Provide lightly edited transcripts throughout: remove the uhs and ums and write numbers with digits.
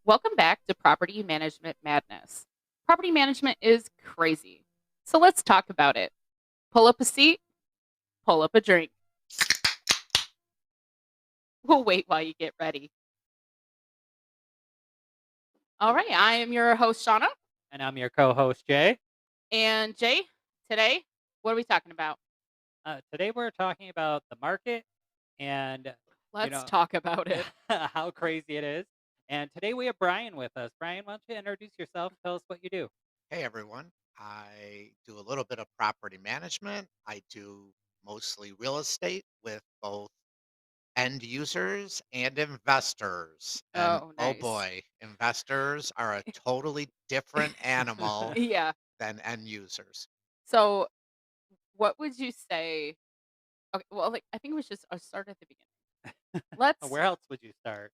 Welcome back to Property Management Madness. Property management is crazy. So let's talk about it. Pull up a seat, pull up a drink. We'll wait while you get ready. All right, I am your host, Shauna. And I'm your co-host Jay. And Jay, today, what are we talking about? Today we're talking about the market and you Let's know talk about it. how crazy it is. And today we have Brian with us. Brian, why don't you introduce yourself? Tell us what you do. Hey everyone. I do a little bit of property management. I do mostly real estate with both end users and investors. And Oh, oh nice. boy, investors are a totally different animal Yeah. than end users. So, what would you say? Okay, well, I think we should start at the beginning. Let's Where else would you start?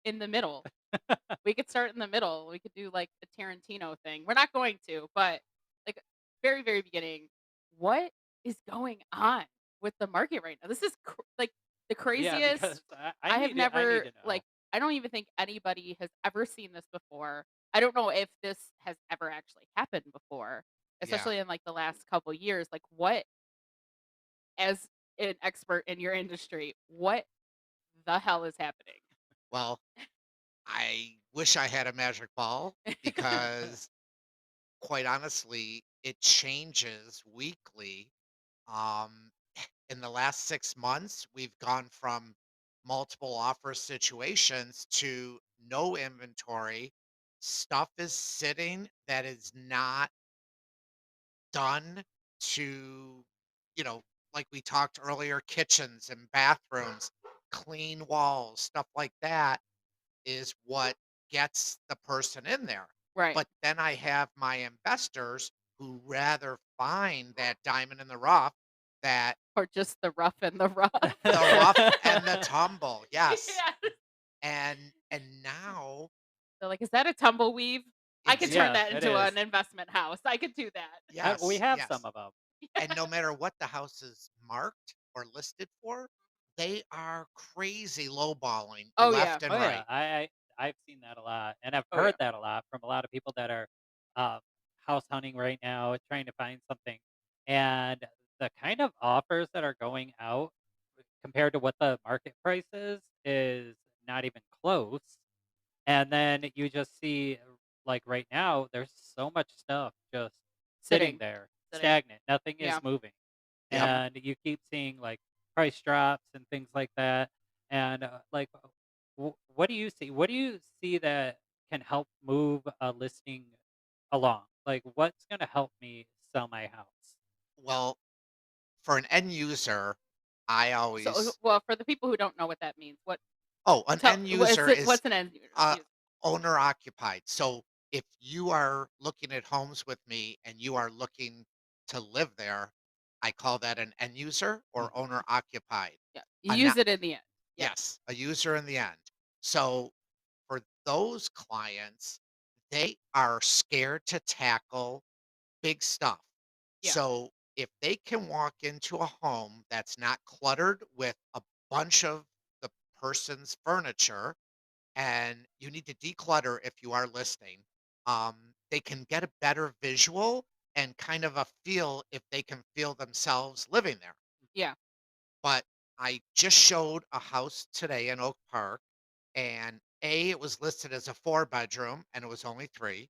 in the middle. We could start in the middle. We could do like a Tarantino thing. We're not going to, but like very, very beginning, what is going on with the market right now? This is like the Yeah, because craziest. I I have need it. I need never to know. like. I don't even think anybody has ever seen this before. I don't know if this has ever actually happened before, Yeah. especially in like the last couple years. Like, what, as an expert in your industry, what the hell is happening? Well, I wish I had a magic ball because quite honestly, it changes weekly. Um, in the last 6 months, we've gone from multiple offer situations to no inventory. Stuff is sitting that is not done to, you know, like we talked earlier, kitchens and bathrooms, clean walls, stuff like that is what gets the person in there. Right. But then I have my investors who rather find that diamond in the rough, that Or just the rough and the rough. the rough and the tumble, yes. Yeah. And now They're like, "Is that a tumbleweave? I could turn Yes, that it into is. an investment house. I could do that." We yes, have some yes. of them. And no matter what the house is marked or listed for, they are crazy lowballing Oh, yeah. left and Oh yeah, right. I've seen that a lot, and I've Oh, yeah. heard that a lot from a lot of people that are uh, house hunting right now, trying to find something. And the kind of offers that are going out compared to what the market price is not even close. And then you just see, like right now, there's so much stuff just sitting Sitting. there, Sitting. stagnant. Nothing is Yeah. moving, Yep. Yeah. and you keep seeing like price drops and things like that. And what do you see? What do you see that can help move a listing along? Like, what's going to help me sell my house? Well, for an end user, I So, always well, for the people who don't know what that means, an tell end what is user it is what's an end user? uh, owner occupied. So if you are looking at homes with me and you are looking to live there, I call that an end user or Mhm. owner occupied. Yeah. You A use it in the end. Yeah. Yes, a user in the end. So for those clients, they are scared to tackle big stuff. Yeah. So if they can walk into a home that's not cluttered with a bunch of the person's furniture, and you need to declutter if you are listing, they can get a better visual and kind of a feel if they can feel themselves living there. Yeah. But I just showed a house today in Oak Park, and it was listed as a four-bedroom, and it was only three.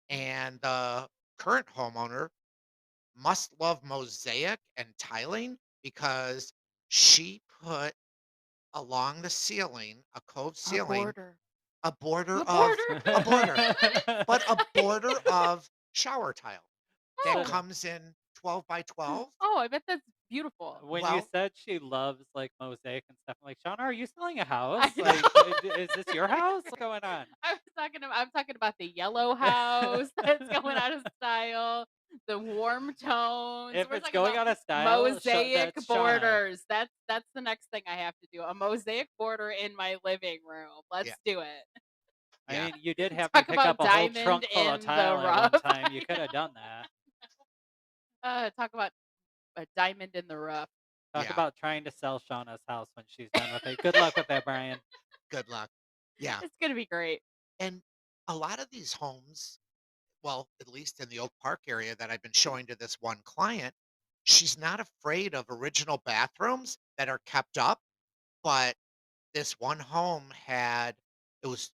Mhm. And the current homeowner must love mosaic and tiling because she put along the ceiling, a cove A ceiling, border. a border A of border. a border, but a Like, border of shower tile that So, oh. comes in 12 by 12. Oh, I bet that's beautiful. when you Well, said she loves like mosaic and stuff, I'm like, Shauna, are you selling a I house? know. Like, is this your house? What's going on? I'm talking about the yellow house that's going out of style, the warm tones. If We're it's talking going about out of style, mosaic that's Shauna. borders. That's the next thing I have to do. A mosaic border in my living room. yeah, Let's do it. I yeah. mean, you did have me Talk pick up about a whole diamond trunk full of in the tile at one rough. time. You could have done that. Talk about a diamond in the rough. Talk Yeah, about trying to sell Shauna's house when she's done with it. Good luck with that, Brian. good luck. Yeah, It's gonna be great. And a lot of these homes, well, at least in the Oak Park area that I've been showing to this one client, she's not afraid of original bathrooms that are kept up, but this one home had it was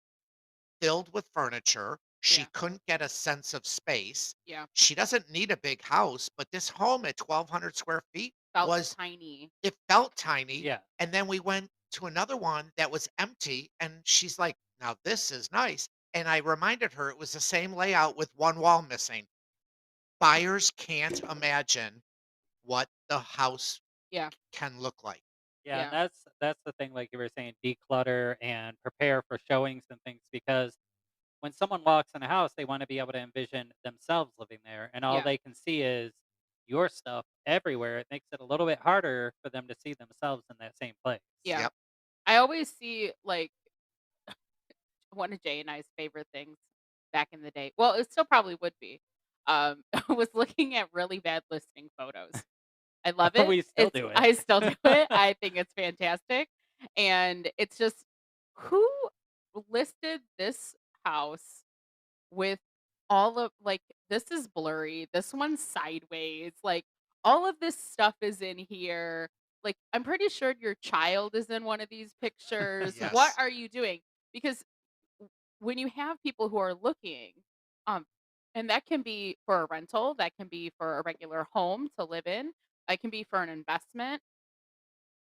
filled with furniture. She Yeah. couldn't get a sense of space. Yeah. She doesn't need a big house, but this home at 1,200 square feet Felt was tiny. it felt tiny. Yeah. And then we went to another one that was empty, and she's like, "Now this is nice." And I reminded her it was the same layout with one wall missing. Buyers can't imagine what the house Yeah. can look like. Yeah, and Yeah. that's the thing, like you were saying, declutter and prepare for showings and things because when someone walks in a house, they want to be able to envision themselves living there, and all Yeah. they can see is your stuff everywhere. It makes it a little bit harder for them to see themselves in that same place. Yeah. Yep. I always see like one of Jay and I's favorite things back in the day. Well, it still probably would be. Was looking at really bad listing photos. I love it. We still It's do it. I still do it. I think it's fantastic. And it's just who listed this house with all of like this is blurry, this one's sideways, like all of this stuff is in here. Like I'm pretty sure your child is in one of these pictures. What Yes. are you doing? Because when you have people who are looking, um, and that can be for a rental, that can be for a regular home to live in, it can be for an investment.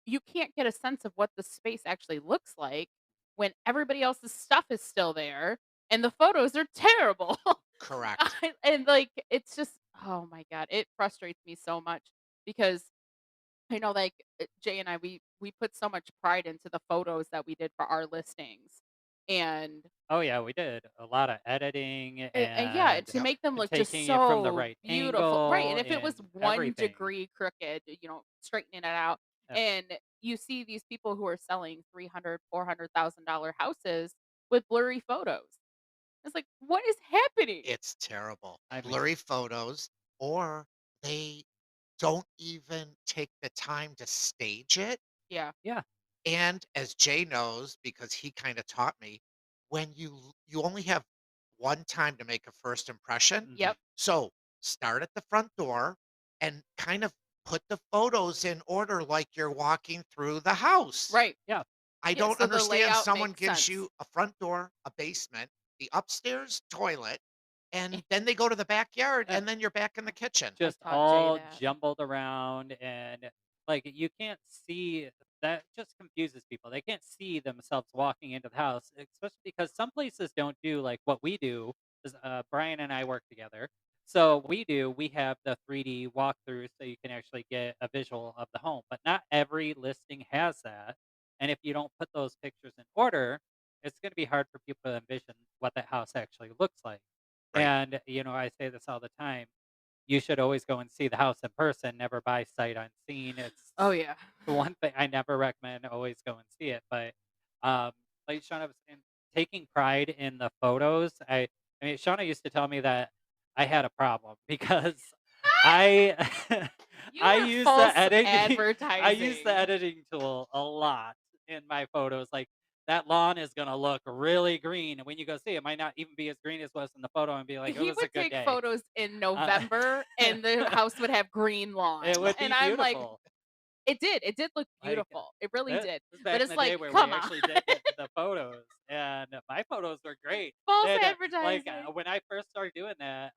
You can't get a sense of what the space actually looks like when everybody else's stuff is still there and the photos are terrible. Correct. And like it's just oh my god, it frustrates me so much because I know like Jay and I we put so much pride into the photos that we did for our listings. And Oh yeah, we did a lot of editing And yeah, and to Yep. make them look just taking it from the so right beautiful. Right, and angle if it and was 1 everything. degree crooked, straightening it out, Yeah. and you see these people who are selling 300, $400,000 houses with blurry photos. It's like, "What is happening?" It's terrible. I mean, Blurry photos, or they don't even take the time to stage it. Yeah, yeah, And as Jay knows, because he kind of taught me, when you only have one time to make a first impression. hmm yep, So start at the front door and kind of put the photos in order like you're walking through the house. right. yeah, I Yeah, don't so the understand layout someone makes gives sense. you a front door, a basement, the upstairs toilet, and then they go to the backyard uh, and then you're back in the kitchen. I just taught Jay all that. jumbled around and like you can't see that just confuses people. They can't see themselves walking into the house, especially because some places don't do like what we do. 'Cause, Brian and I work together. So we have the 3D walkthrough so you can actually get a visual of the home, but not every listing has that. And if you don't put those pictures in order, it's going to be hard for people to envision what that house actually looks like. Right. And, I say this all the time. You should always go and see the house in person, never buy sight unseen. It's Oh, yeah. the one thing I never recommend, always go and see it. But, um, like Shauna was saying, taking pride in the photos. I mean, Shauna used to tell me that I had a problem because I You I are use the false editing I use the advertising. editing tool a lot in my photos. Like that lawn is gonna look really green, and when you go see it, might not even be as green as was in the photo, and be like, it He was a would good take day. photos in Uh, November, and the house would have green it lawn, would be and I'm like, beautiful. it did look Like, beautiful, it really this did, was but back in it's the like, day where we "Come on." actually did the photos, and my photos were great. False And, advertising. when I first started doing that,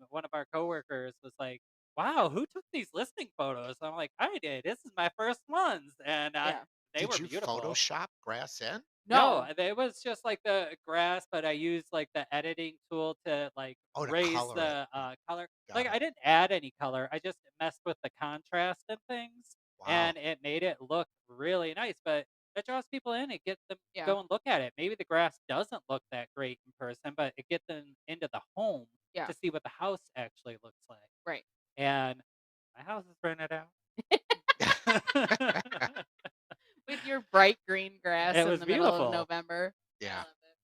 one of our coworkers was like, "Wow, who took these listing photos?" I'm like, "I did. This is my first ones," and, Yeah. they Did were you beautiful. Photoshop grass in? No, No. it was just like the grass, but I used like the editing tool to like Oh, to raise color it. the color. Like Got it. I didn't add any color. I just messed with the contrast and things, Wow. and it made it look really nice. But it draws people in. It gets them to Yeah, go and look at it. Maybe the grass doesn't look that great in person, but it gets them into the home yeah, to see what the house actually looks like. right. And my house is rented out. With your bright green grass It in was the middle of beautiful. November. I Yeah. love it.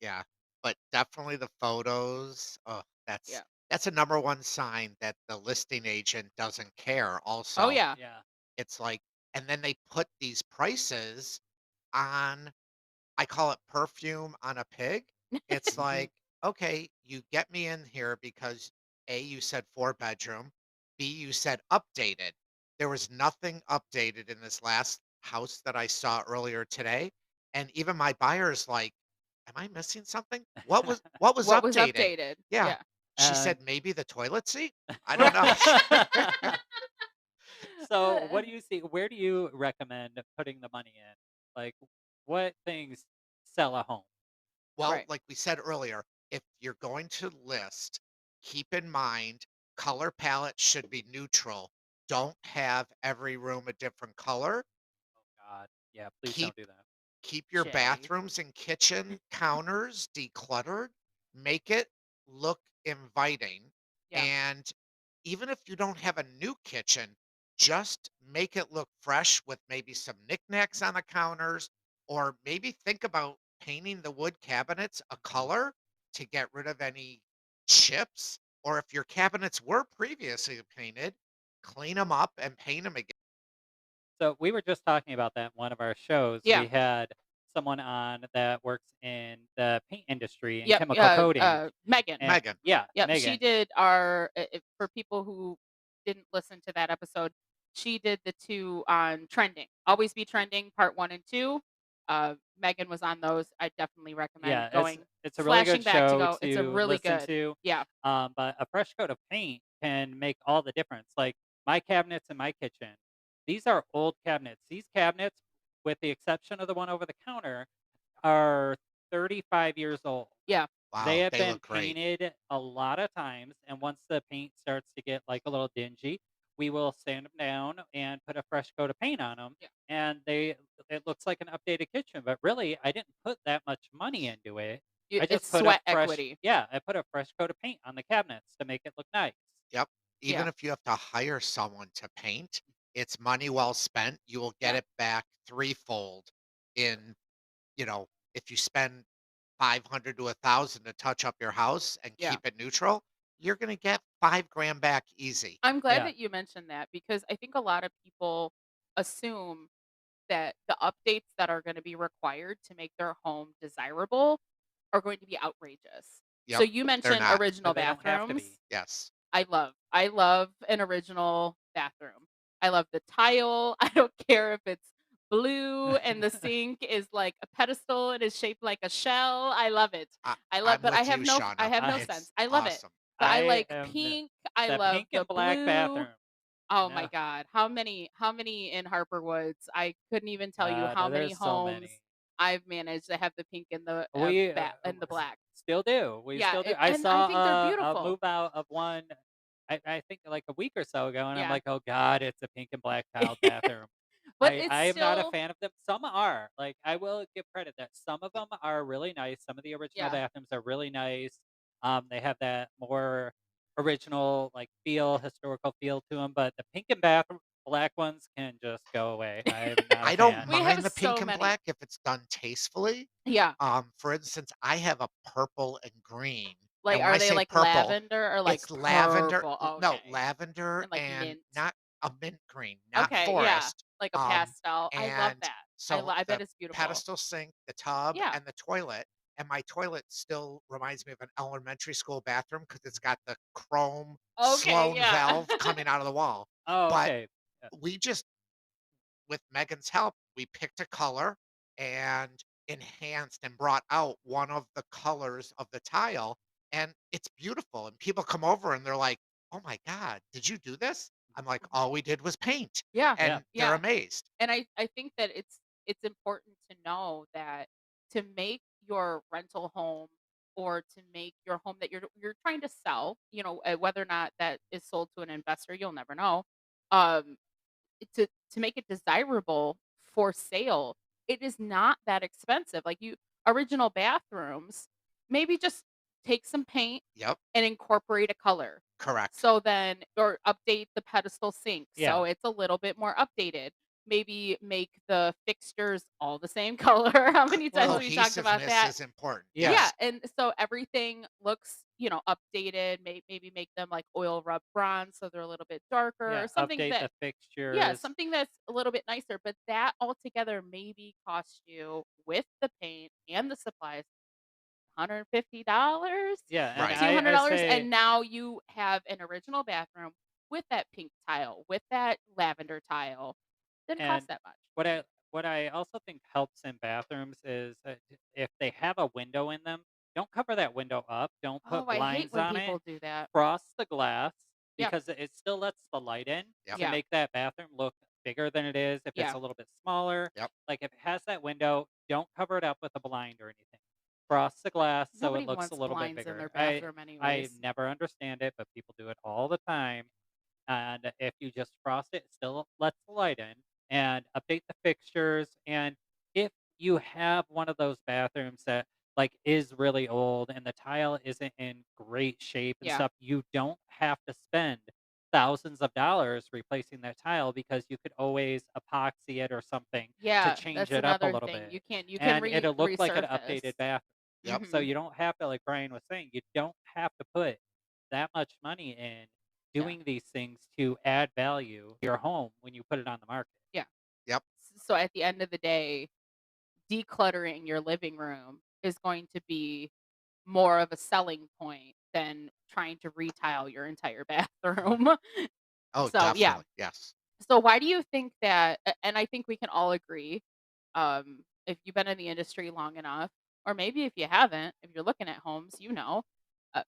Yeah, but definitely the photos, oh, Yeah. that's a number one sign that the listing agent doesn't care Oh, also. yeah. Yeah. It's like and then they put these prices on I call it perfume on a pig. It's like, okay, you get me in here because A, you said 4 bedroom, B, you said updated. There was nothing updated in this last house that I saw earlier today. And even my buyer's like, am I missing something? What was What was updated? updated? Yeah. Yeah. She And said maybe the toilet seat? I don't know. Right. so, what do you see? Where do you recommend putting the money in? Like, what things sell a home? Well, Right. like we said earlier, if you're going to list, keep in mind color palette should be neutral. Don't have every room a different color. Oh God, yeah, please Keep don't do that. keep your Jay. bathrooms and kitchen counters decluttered. Make it look inviting. Yeah. And even if you don't have a new kitchen, just make it look fresh with maybe some knickknacks on the counters, or maybe think about painting the wood cabinets a color to get rid of any chips. Or if your cabinets were previously painted, clean them up and paint them again. So we were just talking about that in one of our shows. Yeah. We had someone on that works in the paint industry and Yep. chemical coating, Megan. and Megan. yeah, Yep. She Megan. did our. For people who didn't listen to that episode, she did the two on trending. Always be trending, part 1 and 2. Megan was on those. I definitely recommend Yeah, going, it's a really good flashing back to show go. It's a to really listen good. to. Yeah. But a fresh coat of paint can make all the difference. Like my cabinets in my kitchen, these are old cabinets. These cabinets, with the exception of the one over the counter, are 35 years old. Yeah. They Wow, have they been look great. painted a lot of times, and once the paint starts to get like a little dingy, we will sand them down and put a fresh coat of paint on them, Yeah. and it looks like an updated kitchen. But really, I didn't put that much money into it. I just It's put a sweat equity. I put a fresh coat of paint on the cabinets to make it look nice. Yep. Yeah. Even if you have to hire someone to paint, it's money well spent. You will get Yeah. it back threefold in, if you spend 500 to 1,000 to touch up your house and Yeah. keep it neutral, you're going to get 5 grand back easy. I'm glad Yeah, that you mentioned that because I think a lot of people assume that the updates that are going to be required to make their home desirable are going to be outrageous. So Yep. you They're mentioned not. original but they don't have to bathrooms. be. Yes. I love an original bathroom. I love the tile. I don't care if it's blue and the sink is like a pedestal and is shaped like a shell. I love it. I, I love, I'm but I with have you, no I Shauna. have no I sense. It's I love it. awesome. But I I like am pink. I the love pink the and black blue. bathroom. Oh my No, god. How many in Harper Woods? I couldn't even tell you how many there's so homes many. I've managed to have the pink and the We and the black. still do. We Yeah, still do. I and I saw think they're a beautiful. move out of one. I think like a week or so ago, and I'm Yeah. like, oh God, it's a pink and black tiled bathroom. But it's I am not a still fan of them. Some are like I will give credit that some of them are really nice. Some of the original yeah. bathrooms are really nice. They have that more original like feel, historical feel to them. But the pink and black ones can just go away. I'm not a I don't fan. We have mind the pink so and many. black if it's done tastefully. Yeah. For instance, I have a purple and green. Like, And when are I they say like purple, lavender or like it's lavender. purple? No, Okay. lavender And like and mint. not a mint green, not Okay, yeah. forest. Like a Um, pastel. I love and that. so I the bet it's beautiful. pedestal sink, the tub, Yeah. and the toilet. And my toilet still reminds me of an elementary school bathroom because it's got the chrome Okay, Sloan yeah. valve coming out of the wall. Oh, But okay. we just with Megan's help, we picked a color and enhanced and brought out one of the colors of the tile, and it's beautiful. And people come over and they're like, "Oh my god, did you do this?" I'm like, Mhm. "All we did was paint," Yeah. Yeah. and they're Yeah. amazed. And I think that it's important to know that to make your rental home or to make your home that you're trying to sell, whether or not that is sold to an investor, you'll never know. Um, to make it desirable for sale, it is not that expensive. Like you original bathrooms, maybe just take some paint Yep, and incorporate a color. correct. So then or update the pedestal sink Yeah. so it's a little bit more updated. Maybe make the fixtures all the same color. How many times Well, we talked about Cohesiveness that? is important. yeah. Yeah, Yes. and so everything looks, updated. Maybe make them like oil rub bronze so they're a little bit darker or Yeah, something update that the yeah, fixtures. something that's a little bit nicer, but that altogether maybe cost you with the paint and the supplies $150, Yeah, and Right. I $200, say and now you have an original bathroom with that pink tile, with that lavender tile. Didn't and cost that much. what I also think helps in bathrooms is if they have a window in them, don't cover that window up. Don't Oh, put I hate blinds when on it. people do that. Frost the glass Yep. because it still lets the light in Yep. to Yeah. make that bathroom look bigger than it is. If it's Yeah. a little bit smaller, Yep. like if it has that window, don't cover it up with a blind or anything. Frost the glass so it Nobody looks a wants little bit blinds in their bigger. bathroom I anyways. never understand it, but people do it all the time. And if you just frost it, it still lets the light in and update the fixtures. And if you have one of those bathrooms that like is really old and the tile isn't in great shape and Yeah. stuff, you don't have to spend thousands of dollars replacing that tile because you could always epoxy it or something to Yeah, change that's it up a another little thing. bit. You can And it'll look like an resurface. updated bathroom. Yep. So Mhm. you don't have to, like Brian was saying, you don't have to put that much money in Yeah. doing these things to add value to your home when you put it on the market. Yeah. Yep. So at the end of the day, decluttering your living room is going to be more of a selling point than trying to retile your entire bathroom. Oh, So, yeah. definitely. Yes. So why do you think that and I think we can all agree, if you've been in the industry long enough, or maybe if you haven't, if you're looking at homes,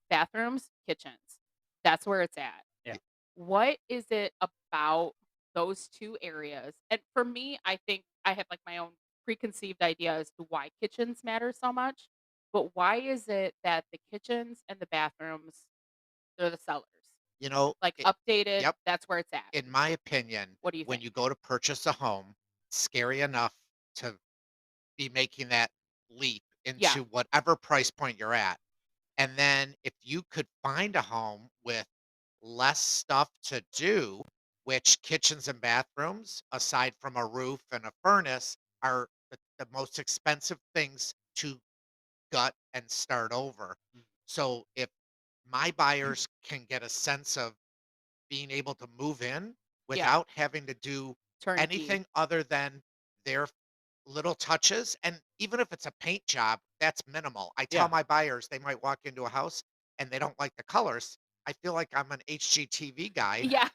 bathrooms, kitchens, that's where it's at. Yeah. Y- What is it about those 2 areas? And for me, I think I have, like, my own preconceived idea as to why kitchens matter so much, but why is it that the kitchens and the bathrooms, they're the sellers? You know, Like, it, updated, yep. that's where it's at. In my opinion, What do you when think? you go to purchase a home, scary enough to be making that leap Yeah, into whatever price point you're at. And then if you could find a home with less stuff to do, which kitchens and bathrooms, aside from a roof and a furnace, are the most expensive things to gut and start over. Mm. So if my buyers can get a sense of being able to move in yeah, without having to do turnkey. anything other than their little touches, and even if it's a paint job, that's minimal. I tell Yeah. my buyers they might walk into a house and they don't like the colors. I feel like I'm an HGTV guy. Yeah.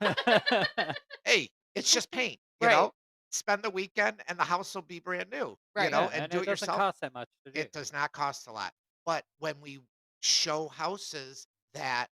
Hey, it's just paint, Right, Spend the weekend and the house will be brand new, right. Yeah, and and do it it doesn't yourself. cost that much to do. It does not cost a lot. But when we show houses that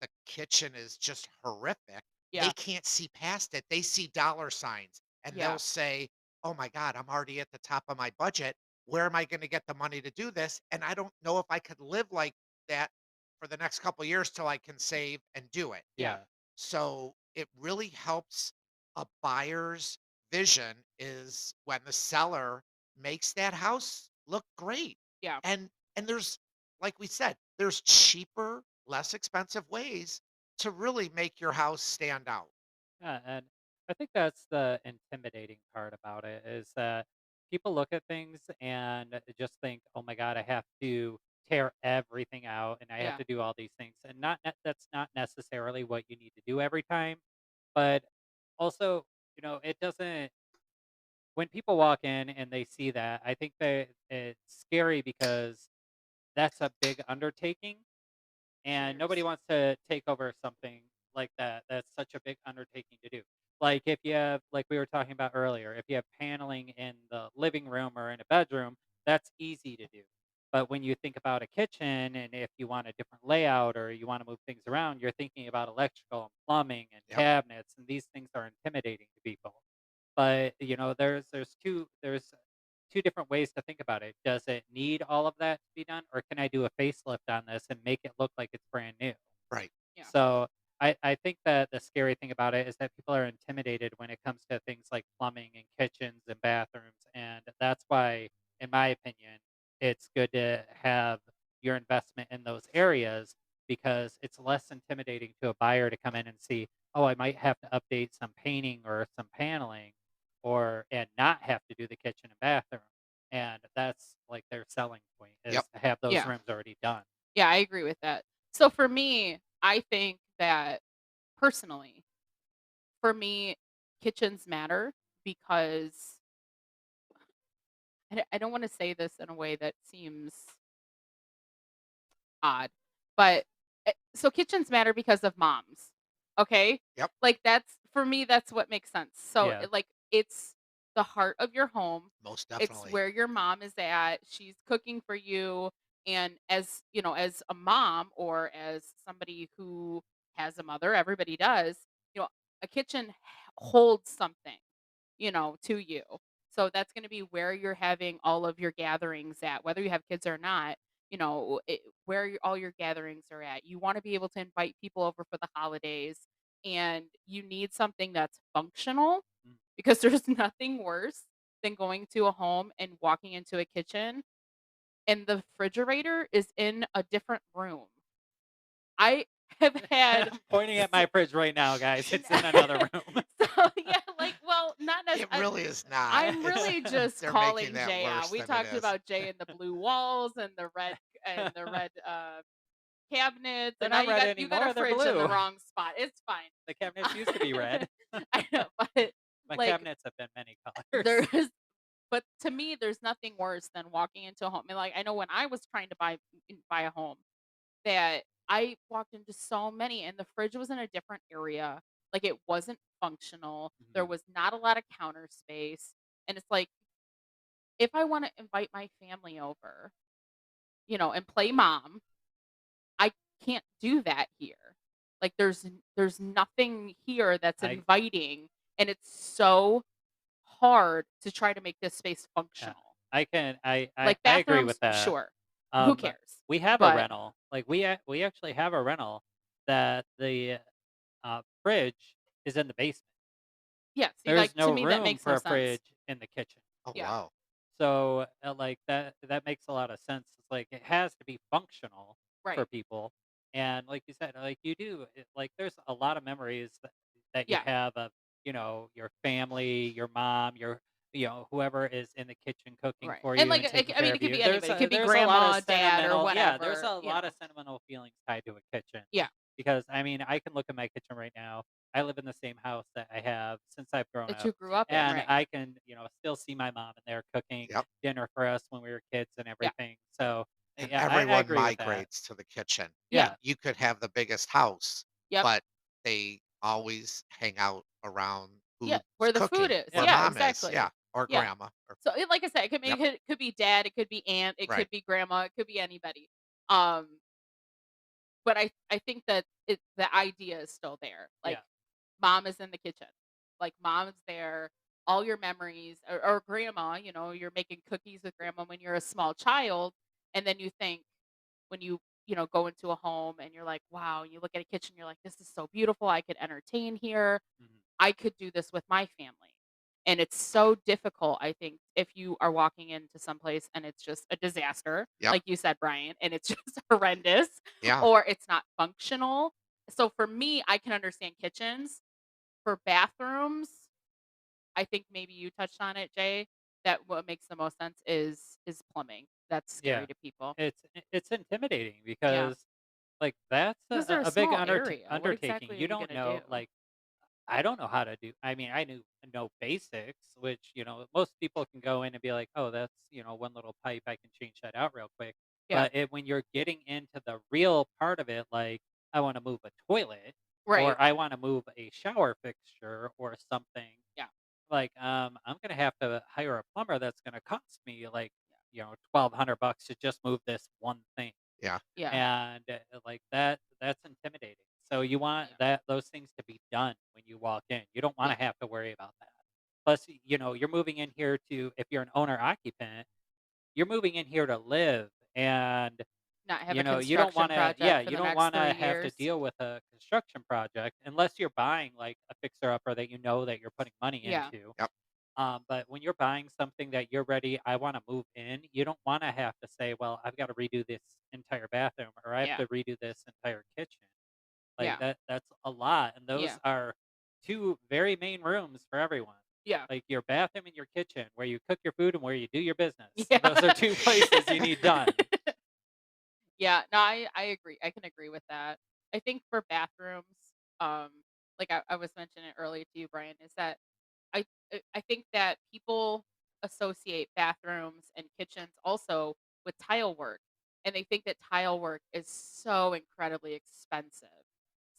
the kitchen is just horrific, they Yeah, can't see past it. They see dollar signs and they'll yeah, say, "Oh my god, I'm already at the top of my budget. Where am I gonna get the money to do this? And I don't know if I could live like that for the next couple years till I can save and do it." yeah, Yeah. So it really helps a buyer's vision is when the seller makes that house look great. yeah, And there's like we said, there's cheaper, less expensive ways to really make your house stand out. Yeah, and I think that's the intimidating part about it is that people look at things and just think, "Oh my god, I have to tear everything out and I have yeah, to do all these things." And that's not necessarily what you need to do every time, but also, it doesn't when people walk in and they see that, I think that it's scary because that's a big undertaking and nobody cheers. wants to take over something like that. That's such a big undertaking to do. Like if you have, like we were talking about earlier, if you have paneling in the living room or in a bedroom, that's easy to do. But when you think about a kitchen and if you want a different layout or you want to move things around, you're thinking about electrical and plumbing and Yep. cabinets, and these things are intimidating to people. But there's two different ways to think about it. Does it need all of that to be done, or can I do a facelift on this and make it look like it's brand new? Right. Yeah, So I think that the scary thing about it is that people are intimidated when it comes to things like plumbing and kitchens and bathrooms. And that's why, in my opinion, it's good to have your investment in those areas because it's less intimidating to a buyer to come in and see, oh, I might have to update some painting or some paneling and not have to do the kitchen and bathroom. And that's like their selling point is Yep. to have those yeah, rooms already done. yeah, I agree with that. So for me, I think that personally, for me, kitchens matter because I don't wanna say this in a way that seems odd. But so kitchens matter because of moms. Okay? Yep, Like that's for me that's what makes sense. So Yeah. like it's the heart of your home. most It's definitely. where your mom is at. She's cooking for you and as, as a mom or as somebody who has a mother, everybody does, a kitchen holds something, to you. So that's going to be where you're having all of your gatherings at, whether you have kids or not. Where all your gatherings are at. You want to be able to invite people over for the holidays, and you need something that's functional Mm. because there's nothing worse than going to a home and walking into a kitchen and the refrigerator is in a different room. I have had I'm pointing at my fridge right now, guys. It's in another room. so yeah, like, well, not It necessarily. really is not. I'm It's really just they're making calling that Jay out. worse We than it talked is. about Jay and the blue walls and the red cabinets, They're and now not you red got a anymore. They're fridge in the blue. wrong spot. It's fine. The cabinets used to be red. I know, but My like cabinets have been many colors. there's but to me, there's nothing worse than walking into a home. And like I know when I was trying to buy a home, that I walked into so many and the fridge was in a different area. Like it wasn't functional. There Mhm. was not a lot of counter space. And it's like if I want to invite my family over, and play mom, I can't do that here. Like there's nothing here that's I inviting and it's so hard to try to make this space yeah, functional. I can Like I agree with bathrooms, that. sure. Who Um, cares? we have a But rental. Like we actually have a rental that the fridge is in the basement. yeah, see There's like to no me that room makes for no a sense. fridge in the kitchen. Oh, Yeah. wow. So, like, that makes a lot of sense. It's like, it has to be functional for Right. people, and like you said, like, you do like, there's a lot of memories that you Yeah. have of, your family, your mom, whoever is in the kitchen cooking Right. for And you like and taking I care mean of it could you. be anybody. It could be There's a lot of grandma, dad, or sentimental yeah, there's whatever, a lot of sentimental feelings tied to a kitchen Yeah. because, I mean, I can look at my kitchen right now. I live in the same house that I have since I've grown That up. you grew up in, And right. I can, still see my mom in there cooking Yep. dinner for us when we were kids and Yeah. everything. So, And yeah, I everyone agree with that. migrates to the kitchen. Yeah. Yeah, You could have the biggest house, Yep. but they always hang out around Yeah. who's Where the food cooking, is. where yeah, Yeah, mom is, exactly. yeah, or Yeah. grandma, or So like I said, it could be yep, it could be dad, it could be aunt, it right. could be grandma, it could be anybody. Um, but I think that the idea is still there. Like yeah. mom is in the kitchen. Like mom's there. All your memories or grandma, you're making cookies with grandma when you're a small child. And then you think when you go into a home and you're like, wow, you look at a kitchen, you're like, this is so beautiful. I could entertain here. Mhm. I could do this with my family. And it's so difficult, I think, if you are walking into some place and it's just a disaster, Yep, like you said, Brian, and it's just horrendous yeah. or it's not functional. So for me, I can understand kitchens. For bathrooms, I think maybe you touched on it, Jay, that what makes the most sense is plumbing. That's Yeah. scary to people. It's intimidating Yeah. because, like, that's Because they're a a big small area. What undertaking. exactly are You you don't gonna do? know, like, I don't know how to do I mean, I know basics, which, most people can go in and be like, "Oh, that's, one little pipe, I can change that out real quick." Yeah. But when you're getting into the real part of it, like, I wanna move a toilet Right. or I wanna move a shower fixture or something, Yeah. like, I'm gonna have to hire a plumber that's gonna cost me, like, $1,200 to just move this one thing. Yeah. Yeah. And, like, that's intimidating. So you want Yeah. those things to be done when you walk in. You don't wanna Yeah. have to worry about that. Plus, you're moving in here to if you're an owner occupant, you're moving in here to live, and, Not have a you don't construction wanna yeah, project for you the don't next wanna 3 have to years. deal with a construction project unless you're buying, like, a fixer-upper that you know that you're putting money Yeah. into. Yep. But when you're buying something that you're ready, I want to move in, you don't want to have to say, well, I've got to redo this entire bathroom or I have Yeah. to redo this entire kitchen. Like Yeah. that's a lot. And Yeah. those are two very main rooms for everyone. Yeah. Like your bathroom and your kitchen, where you cook your food and where you do your business. Yeah. Those are two places you need done. Yeah, no, I agree. I can agree with that. I think for bathrooms, um, like I was mentioning earlier to you, Brian, is that I think that people associate bathrooms and kitchens also with tile work, and they think that tile work is so incredibly expensive.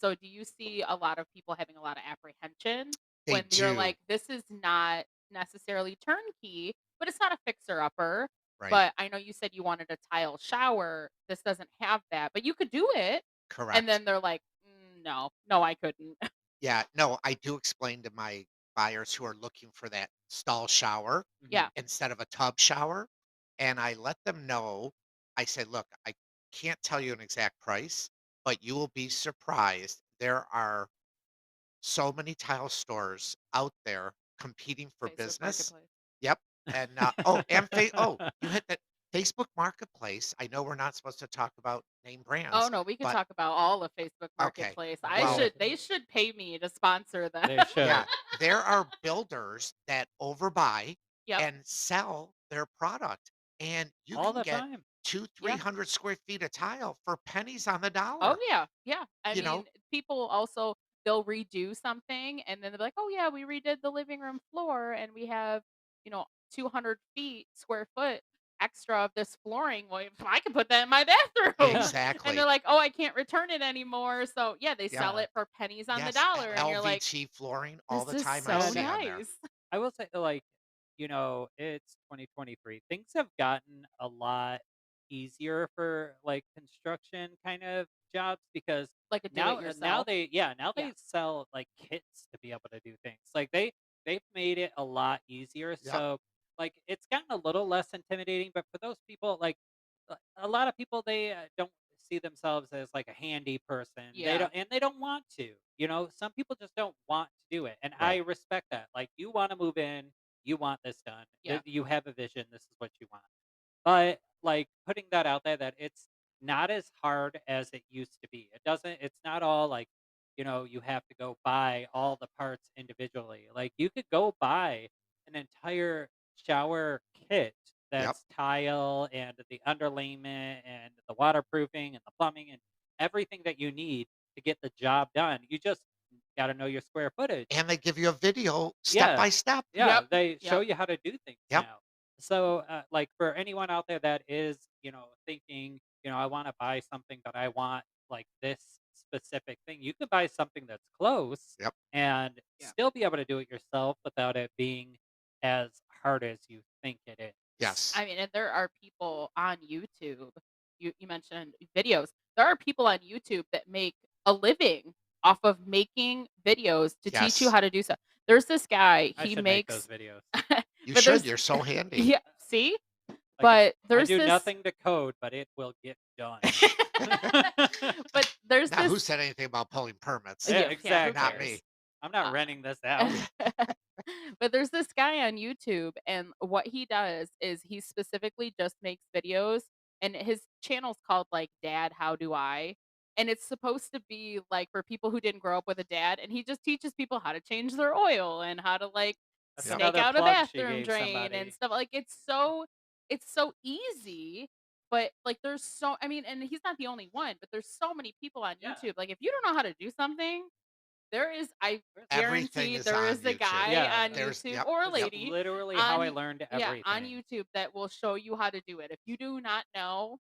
So do you see a lot of people having a lot of apprehension They when you're do, like, this is not necessarily turnkey, but it's not a fixer upper. right? But I know you said you wanted a tile shower. This doesn't have that, but you could do it. And Correct. then they're like, no, no, I couldn't. Yeah, no, I do explain to my buyers who are looking for that stall shower Yeah, Mhm. instead of a tub shower, and I let them know, I said, "Look, I can't tell you an exact price, but you will be surprised. There are so many tile stores out there competing for Facebook business." Marketplace. Yep, and, you hit the Facebook Marketplace. I know we're not supposed to talk about name Oh brands, no, we could but talk about all of Facebook okay. Marketplace. Well, They should pay me to sponsor them. They yeah, should. there are builders that overbuy Yep. and sell their product, and you All can the get time. 2, Yeah. 300 square feet of tile for pennies on the Oh dollar, yeah. Yeah. I you mean, know? people also they'll redo something and then they'll be like, "Oh yeah, we redid the living room floor and we have, 200 feet square foot extra of this flooring. Well, if I can put that in my bathroom." And they're Exactly. like, "Oh, I can't return it anymore." So, yeah, they Yep. sell it for pennies on the Yes, dollar and you're like, LVT flooring all "This the is time I so And see on there. nice." I will say, like, it's 2023. Things have gotten a lot easier for like construction kind of jobs because Like a do it now yourself. Yeah. they sell like kits to be able to do things. Like they've made it a lot easier. Yep, So like it's gotten a little less intimidating, but for those people, like a lot of people, they don't see themselves as like a handy person. Yeah. They don't want to. Some people just don't want to do it, and I right. respect that. Like you want to move in, you want this done. Yeah. You have a vision. This is what you want. But, like, putting that out there that it's not as hard as it used to be. It's not all like, you have to go buy all the parts individually. Like, you could go buy an entire shower kit Yep, that's tile and the underlayment and the waterproofing and the plumbing and everything that you need to get the job done. You just gotta know your square footage. and they give you a video step Yeah. by step. Yeah, Yep. they show Yep. you how to do things Yep, now. So, like for anyone out there that is, thinking, I want to buy something, but I want like this specific thing, you could buy something that's close yep, and Yeah. still be able to do it yourself without it being as hard as you think it is. yes, I mean, and there are people on YouTube. You mentioned videos. There are people on YouTube that make a living off of making videos to teach you yes. how to do stuff. There's this guy, I he should make those makes videos. You but should, there's you're so handy. yeah, see? Like But I there's do this nothing to code, but it will get done. but there's Now, who this said anything about pulling permits? Yeah, yeah, yeah, who Not exactly. me. cares? I'm not Uh, renting this out. but there's this guy on YouTube, and what he does is he specifically just makes videos, and his channel's called like Dad, How Do I? And it's supposed to be like for people who didn't grow up with a dad, and he just teaches people how to change their oil and how to like That's Yep. snake another out a plug she bathroom gave drain and somebody. stuff. Like it's so easy, but like there's so I mean, and he's not the only one, but there's so many people on Yeah. YouTube. Like if you don't know how to do something, I There's Everything guarantee is there on is a YouTube. guy Yeah, on There's YouTube yep, or a that's yep. lady literally how I on learned yeah, on everything. YouTube that will show you how to do it. If you do not know,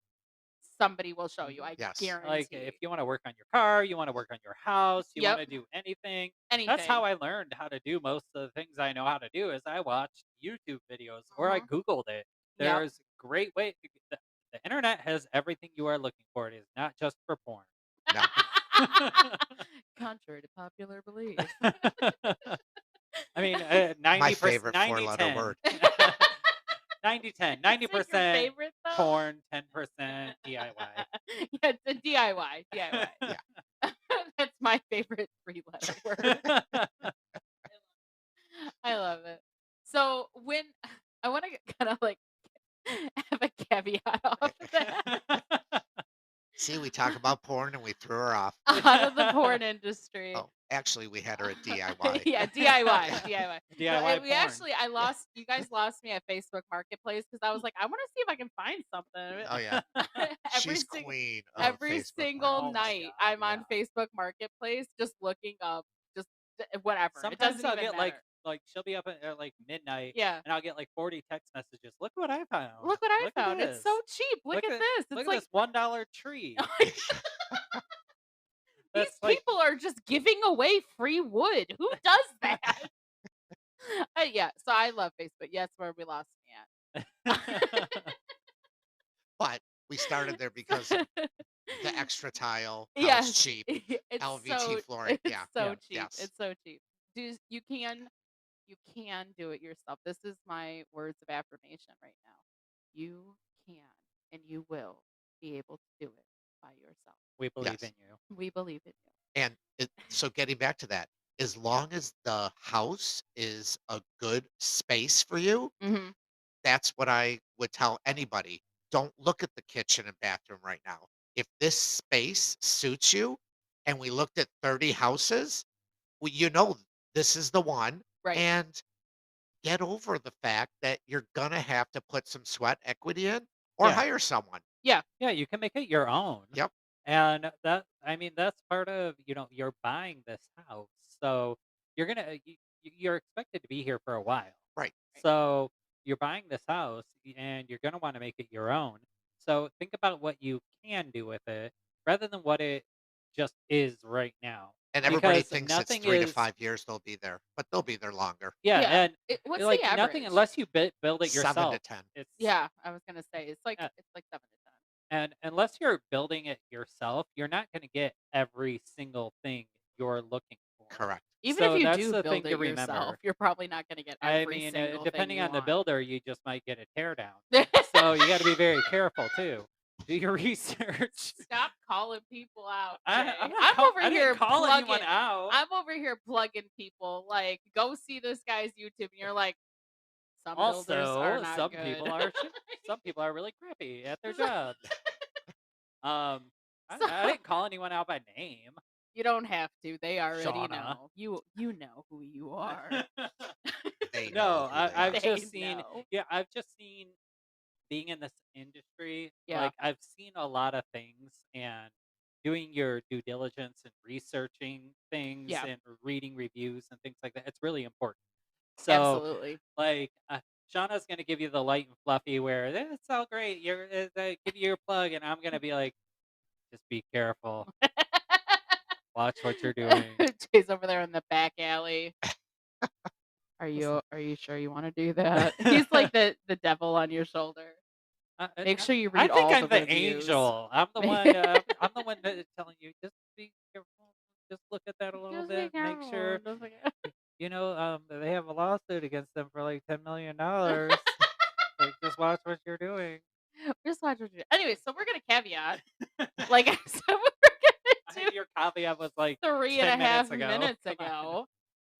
somebody will show you. Mhm. I Yes. Like, if guarantee. you wanna work on your car, you wanna work on your house, you Yep, wanna do anything, that's how anything. I learned how to do most of the things I know how to do is I watched YouTube videos or I Mhm. Googled it. Yep. There's great way the internet has everything you are looking for. It is not just for porn. No. Contrary to popular belief. I mean, My 90% favorite 90 four-letter 10. word. 90 10. Is it your 90% favorite though? porn, 10% DIY. Yeah, it's a DIY. DIY. Yeah. That's my favorite three-letter word. I love it. So when I want to kind of like have a caveat off of that See, we talk about porn and we threw her off. out of the porn industry. Oh, actually, we had her at DIY. Yeah, DIY, DIY. No, DIY we porn. actually I lost you guys lost me at Facebook Marketplace because I was like, I want to see if I can find something. Oh, yeah. every She's sing- queen of every Facebook single Oh my Marketplace. night god, I'm yeah. on Facebook Marketplace just looking up just whatever. It Sometimes doesn't I'll even get matter. like she'll be up at like midnight, Yeah. and I'll get like 40 text messages. Look what I found. Look what I Look at found. It's this. so cheap. Look at this. Look It's at like this $1 tree. these That's like people are just giving away free wood. Who does that? Yeah, so I love Facebook. Yeah, that's where we lost me at. But we started there because of the extra tile, how it's Yes, cheap, it's LVT flooring. it's Yeah. so yeah. cheap. Yes. It's so cheap. You can do it yourself. This is my words of affirmation right now. You can and you will be able to do it by yourself. We believe in Yes. you. We believe in And so getting back to that, as long as the house is a good space for you, you. Mhm. that's what I would tell anybody. Don't look at the kitchen and bathroom right now. If this space suits you, and we looked at 30 houses, well, this is the one. Right. And get over the fact that you're going to have to put some sweat equity in or Yeah. hire someone. Yeah. Yeah, you can make it your own. Yep. And that, I mean, that's part of, you're buying this house. So you're expected to be here for a while. Right. So you're buying this house and you're going to want to make it your own. So think about what you can do with it rather than what it just is right now. And everybody Because thinks it's nothing 3 to is, 5 years they'll be there, but they'll be there longer. yeah, Yeah. and What's like the nothing average? unless you build it 7 to yourself. 10. It's Yeah, I was gonna say it's like uh, 7 to 10. And unless you're building it yourself, you're not going to get every single thing you're looking for. Correct. Even if So you that's do the build thing to it yourself, remember. you're probably not gonna get I every mean, single thing depending you on the want. builder, you just might get a tear down. So you got to be very careful too. Do your research. Stop calling people out, I, Jay. I'm not I'm call, over I here didn't call anyone plugging. out. I'm over here plugging people. Like, go see this guy's YouTube, and you're like, some builders are Also, not some good. people are some people are really crappy at their So- jobs. I So- didn't call anyone out by name. You don't have to. They already Shauna. know. You know who you are. They No, know who they I've are. They just seen. know. Yeah, I've just seen being in this industry. Yeah. Like I've seen a lot of things, and doing your due diligence and researching things Yeah. and reading reviews and things like that. It's really important. So, Absolutely. like, Shauna's gonna give you the light and fluffy, where it's all great. Give you your plug, and I'm gonna be like, just be careful. Watch what you're doing. Jay's over there in the back alley. Are you sure you want to do that? He's like the devil on your shoulder. Make sure you I read think all I'm the the reviews. angel. I'm the one. I'm the one that's telling you just be careful. Just look at that a little Just be bit. Make careful. sure Just be- they have a lawsuit against them for like $10 million. Like, just watch what you're doing. Just watch what you do. Anyway, so we're gonna caveat. Like I said, we were gonna do Your caveat was like 3 and 10 a half minutes ago. minutes Come on. ago.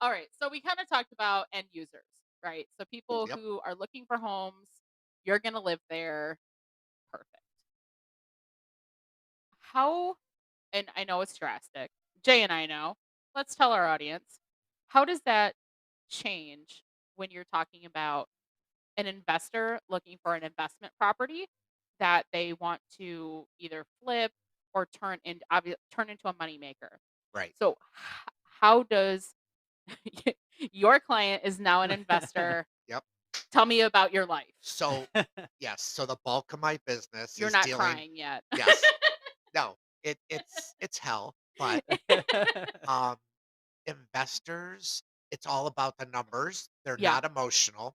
All right, so we kind of talked about end users, right? So people Yep. who are looking for homes, you're gonna live there. Perfect. How, and I know it's drastic. Jay and I know. Let's tell our audience. How does that change when you're talking about an investor looking for an investment property that they want to either flip or turn into a moneymaker? Right. So, how does your client is now an investor? Yep. Tell me about your life. So, yes. So the bulk of my business You're is not dealing. crying yet. Yes. No. It's hell. But investors, it's all about the numbers. They're Yeah. not emotional.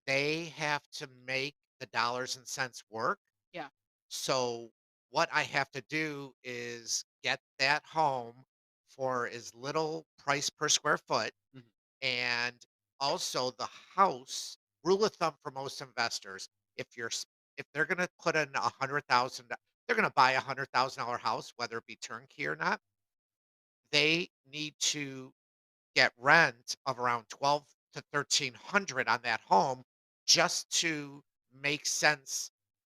They have to make the dollars and cents work. Yeah. So what I have to do is get that home for as little price per square foot. Mhm. And also the house, rule of thumb for most investors, if you're if they're gonna put in 100,000, they're gonna buy $100,000 house, whether it be turnkey or not, they need to get rent of around 12 to 1,300 on that home just to make sense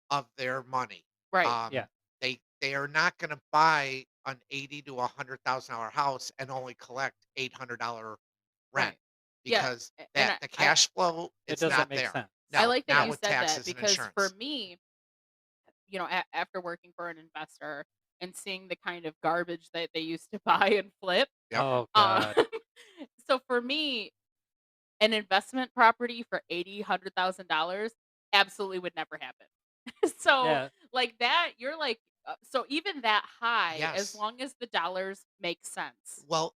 of their money. Right. Yeah. They are not going to buy an 80 to $100,000 house and only collect $800 rent Right. Yeah. because And the cash flow It it's doesn't not make there. sense. I No, like that not you with said that taxes and because for insurance. me, after working for an investor and seeing the kind of garbage that they used to buy and flip, Yep. Oh um, God. so for me, an investment property for 80, $100,000 absolutely would never happen. So, Yeah. like that, you're like, so even that high, as Yes. long as the dollars make sense. Well,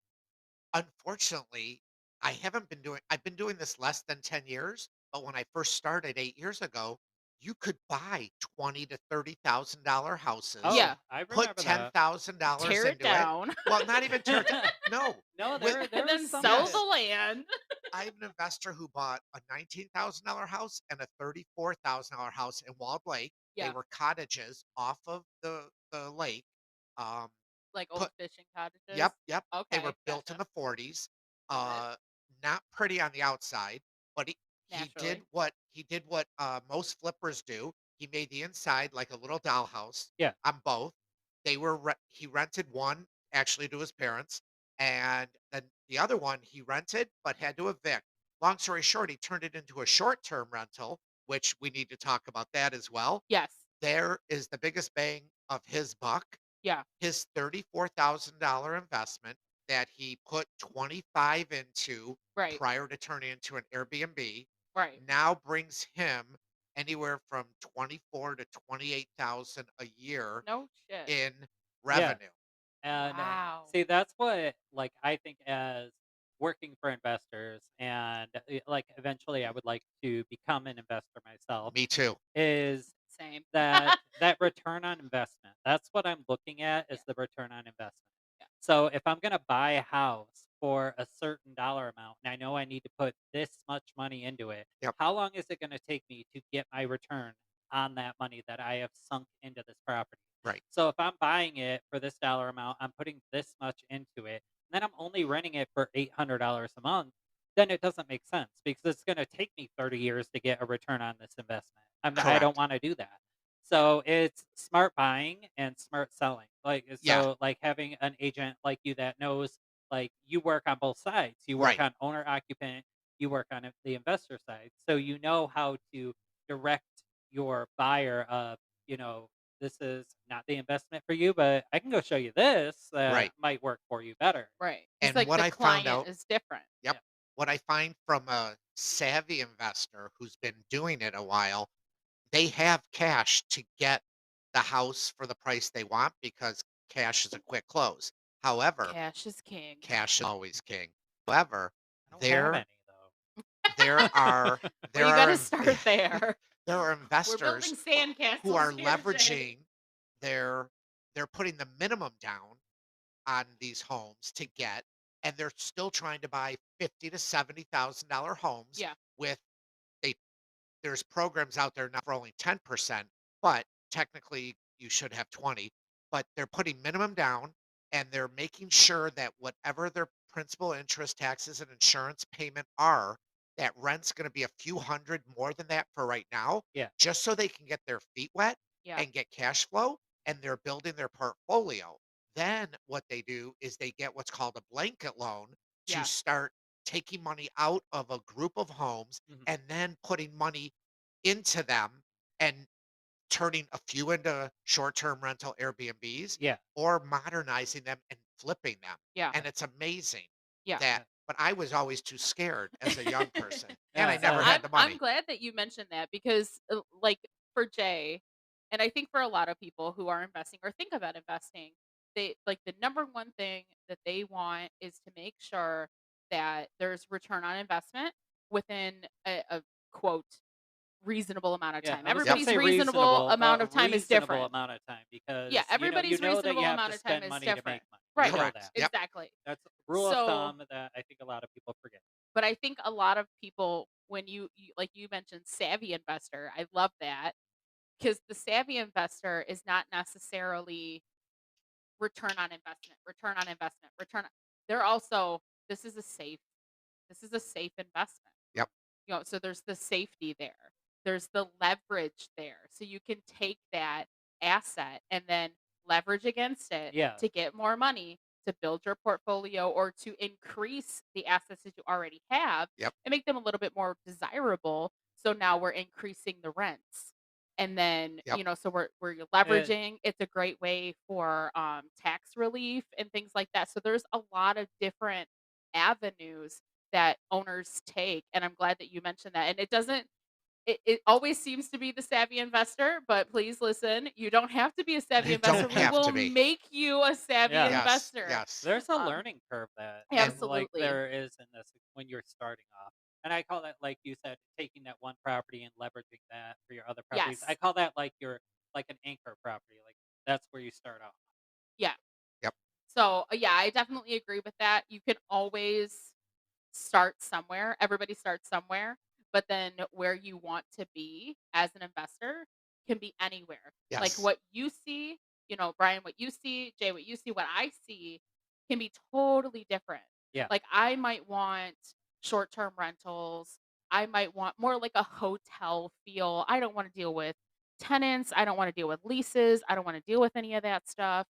unfortunately, I've been doing this less than 10 years, but when I first started 8 years ago, you could buy 20 to $30,000 houses, Yeah, Oh, I put remember that. $10,000 tear it into it. down, Well, not even tear it down. No, No, with there and was then some of sell it. the yes. land. I have an investor who bought a $19,000 house and a $34,000 house in Walled Lake. They Yeah, were cottages off of the lake. Um, like old put fishing cottages. Yep, yep. They were Okay, built in gotcha. the 40s. Love it. Not pretty on the outside, but Naturally. he did what most flippers do. He made the inside like a little dollhouse Yeah. on both. He rented one actually to his parents, and then the other one he rented but had to evict. Long story short, he turned it into a short-term rental, which we need to talk about that as well. Yes. There is the biggest bang of his buck. Yeah. His $34,000 investment that he put 25 into Right. prior to turning into an Airbnb Right. now brings him anywhere from 24 to 28,000 a year No shit. in Yeah. revenue. And Wow. see, that's what like I think as working for investors, and like eventually I would like to become an investor myself. Me too. Is Same. that return on investment. That's what I'm looking at Yeah. is the return on investment. Yeah. So if I'm gonna buy a house for a certain dollar amount and I know I need to put this much money into it, Yep. how long is it gonna take me to get my return on that money that I have sunk into this property? Right. So if I'm buying it for this dollar amount, I'm putting this much into it, and then I'm only renting it for $800 a month, then it doesn't make sense because it's going to take me 30 years to get a return on this investment. I don't Correct. want to do that. Yeah. So it's smart buying and smart selling. Like Yeah. so like having an agent like you that knows like you work on both sides. You work Right. on owner occupant, you work on the investor side. So you know how to direct your buyer of, you know, this is not the investment for you, but I can go show you this that Right. might work for you better. Right. Because And like what the I found client out, is different. yep, Yeah. what I find from a savvy investor who's been doing it a while, they have cash to get the house for the price they want because cash is a quick close. However, Cash is king. cash is always king. However, I don't have there any though. there are Well, there you are gotta start there. there are We're investors building who sandcastles are here, Jay. leveraging their they're putting the minimum down on these homes to get, and they're still trying to buy 50 to $70,000 homes Yeah. with they there's programs out there now for only 10%, but technically you should have 20. But they're putting minimum down and they're making sure that whatever their principal interest taxes and insurance payment are, that rent's going to be a few hundred more than that for right now, Yeah. just so they can get their feet wet Yeah. and get cash flow and they're building their portfolio. Then what they do is they get what's called a blanket loan to Yeah. start taking money out of a group of homes Mhm. and then putting money into them and turning a few into short-term rental Airbnbs Yeah. or modernizing them and flipping them. Yeah. And it's amazing Yeah. that Yeah. but I was always too scared as a young person and I Yeah. So never had I'm the I'm money. glad that you mentioned that because like for Jay, and I think for a lot of people who are investing or think about investing, they like the number one thing that they want is to make sure that there's return on investment within a quote reasonable amount of Yeah, time. I was gonna Yep. Everybody's say reasonable reasonable, amount a of time is reasonable different. amount of time Yeah, because you everybody's know that you reasonable have to amount of time spend is money to make different. money. You Right. know Correct. that. Yep. Exactly. That's a rule of So thumb that I think a lot of people forget. but I think a lot of people when you like you mentioned savvy investor, I love that because the savvy investor is not necessarily return on investment, return on, they're also this is a safe this is a safe investment. Yep. You know, so there's the safety there. There's the leverage there. So you can take that asset and then leverage against it Yeah. to get more money to build your portfolio or to increase the assets that you already have Yep. and make them a little bit more desirable. So now we're increasing the rents. And then, Yep. so we're Uh, leveraging. It's a great way for tax relief and things like that. So there's a lot of different avenues that owners take, and I'm glad that you mentioned that. And it doesn't it always seems to be the savvy investor, but please listen, you don't have to be a savvy You don't investor. We have will to be. make you a savvy Yeah. Yes, investor. yes. There's a Um, learning curve that And like absolutely. there is in this when you're starting off. And I call that like you said, taking that one property and leveraging that for your other properties. I Yes. call that like your like an anchor property. Like that's where you start off. Yeah. yep, So, yeah, I definitely agree with that. You can always start somewhere. Everybody starts somewhere, but then where you want to be as an investor can be anywhere. Like yes. what you see, Brian, what you see, Jay, what you see, what I see can be totally different. Yeah. Like I might want short-term rentals. I might want more like a hotel feel. I don't want to deal with tenants. I don't want to deal with leases. I don't want to deal with any of that stuff.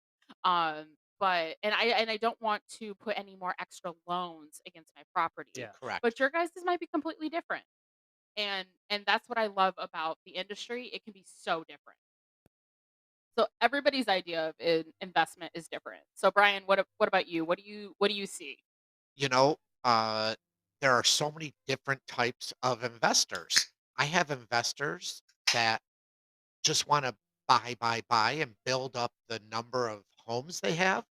But I don't want to put any more extra loans against my property. Yeah. Correct. But your guys's might be completely different. And that's what I love about the industry. It can be so different. So everybody's idea of investment is different. So Brian, what about you? What do you see? You know, uh, there are so many different types of investors. I have investors that just wanna buy, and build up the number of homes they have,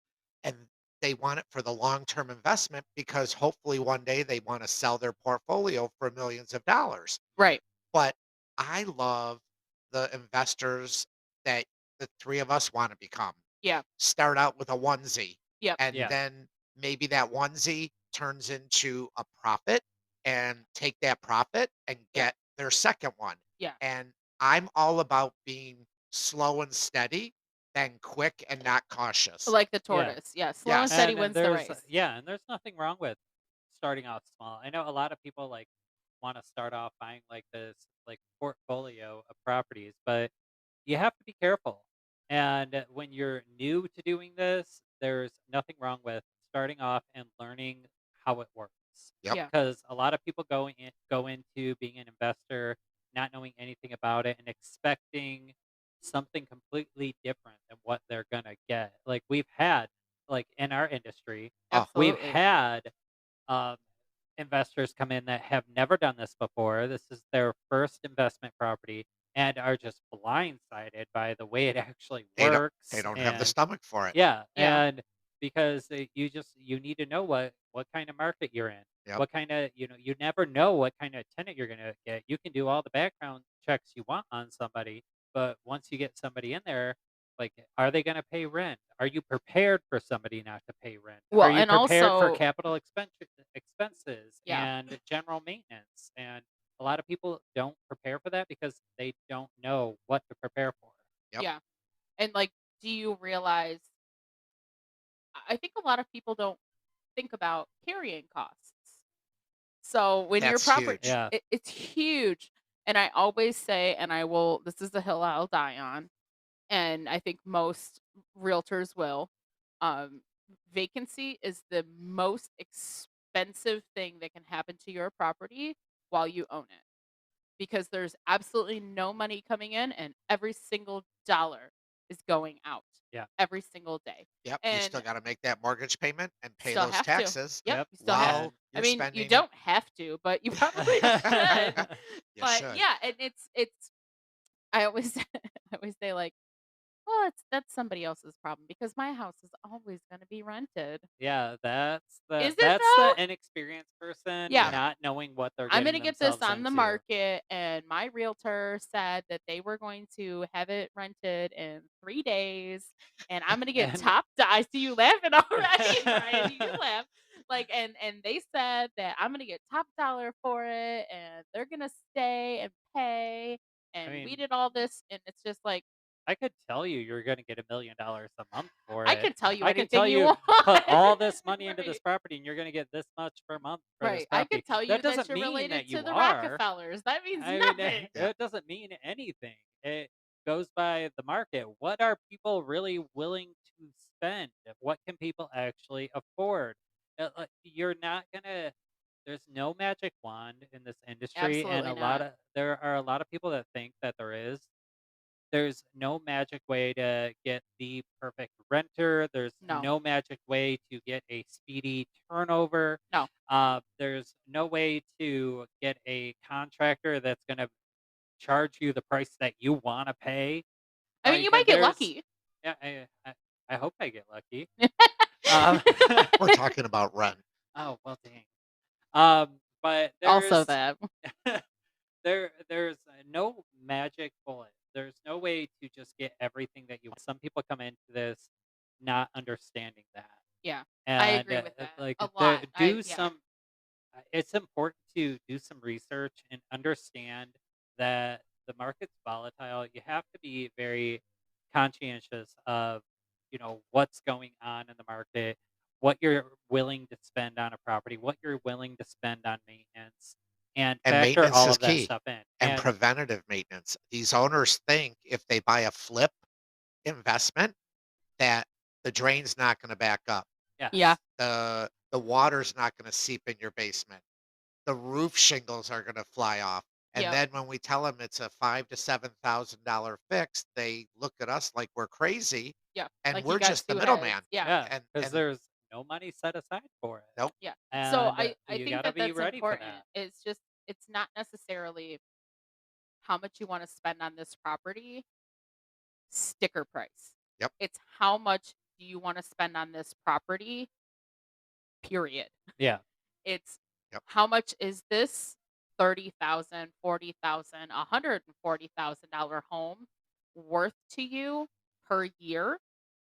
and they want it for the long-term investment because hopefully one day they wanna sell their portfolio for millions of dollars. Right. But I love the investors that the 3 of us wanna become. Yeah. Start out with a onesie, Yep. and Yeah. then maybe that onesie turns into a profit, and take that profit and Yep. get their second one. Yeah. And I'm all about being slow and steady than quick and not cautious. Like the Yeah. tortoise. Yeah. Slow and Yes. steady And wins the there's race. yeah, and there's nothing wrong with starting off small. I know a lot of people like want to start off buying like this like portfolio of properties, but you have to be careful. And when you're new to doing this, there's nothing wrong with starting off and learning how it works. Yep. Yeah. Because a lot of people go into being an investor not knowing anything about it and expecting something completely different than what they're gonna get. Like we've had like in our industry, Oh, we've Absolutely. had um, investors come in that have never done this before. This is their first investment property and are just blindsided by the way it actually they works. don't have the And stomach for it. yeah, Yeah. and because you need to know what kind of market you're in. Yep. What kind of you never know what kind of tenant you're gonna get. You can do all the background checks you want on somebody, but once you get somebody in there, like are they gonna pay rent? Are you prepared for somebody not to pay rent? Are Well, you and prepared for also, capital expenses yeah. and general maintenance? And a lot of people don't prepare for that because they don't know what to prepare for. Yep. Yeah. And like, do you realize I think a lot of people don't think about carrying costs. So when your That's property huge. Yeah. it's huge. And I always say, and this is the hill I'll die on, and I think most realtors will. Um, Vacancy is the most expensive thing that can happen to your property while you own it because there's absolutely no money coming in and every single dollar is going out Yeah. every single day. Yep. You still And gotta make that mortgage payment and pay still those have to. taxes Yep, Yep. you still have while And I you're mean, you spending. don't have to, but you probably should. You But should. yeah, and it's I always I always say like, "Well, that's somebody else's problem because my house is always gonna be rented." yeah, Is it that's though? the inexperienced person Yeah. Yeah. not knowing what they're I'm getting gonna get this themselves on the into. market, and my realtor said that they were going to have it rented in 3 days, and I'm gonna get And top do I see you laughing already, Brian, you can laugh. Like, and they said that I'm gonna get top dollar for it, and they're gonna stay and pay, I and we mean, did all this, and it's just like, I could tell you you're gonna get $1 million a month for I it. can tell you I can anything tell you you want. put all this money into this Right. property and you're gonna get this much per month for this Right. I property. could tell you That that doesn't you're mean related that to you the are. Rockefellers. That means I mean, nothing. Yeah. it doesn't mean anything. It goes by the market. What are people really willing to spend? What can people actually afford? Like, you're not gonna. There's no magic wand in this industry, and Absolutely not. there are a lot of people that think that there is. there's no magic way to get the perfect renter. There's No, no magic way to get a speedy turnover. no. There's no way to get a contractor that's going to charge you the price that you want to pay. I mean, you Like might get there's, lucky. yeah, I hope I get lucky. Um, We're talking about rent. oh well, dang. But Also that. there's no magic bullet. There's no way to just get everything that you want. Some people come into this not understanding that, Yeah, I and agree with that like a lot. do Yeah, some. It's important to do some research and understand that the market's volatile. You have to be very conscientious of, what's going on in the market, what you're willing to spend on a property, what you're willing to spend on maintenance, and And factor maintenance all is of that key, stuff in. and And preventative maintenance. These owners think if they buy a flip investment that the drain's not gonna back up, yeah, yes, the water's not gonna seep in your basement, the roof shingles are gonna fly off, and yep, then when we tell them it's a $5 to $7,000 fix, they look at us like we're crazy, yep. and Like you we're got just the two heads. middleman, Yeah, yeah, because and there's no money set aside for it, nope, yeah. So and I you think got to that be that's ready for important. that. It's just it's not necessarily how much you want to spend on this property sticker price. yep, It's how much do you want to spend on this property, period. Yeah, It's yep, how much is this 30,000, 40,000, $140,000 home worth to you per year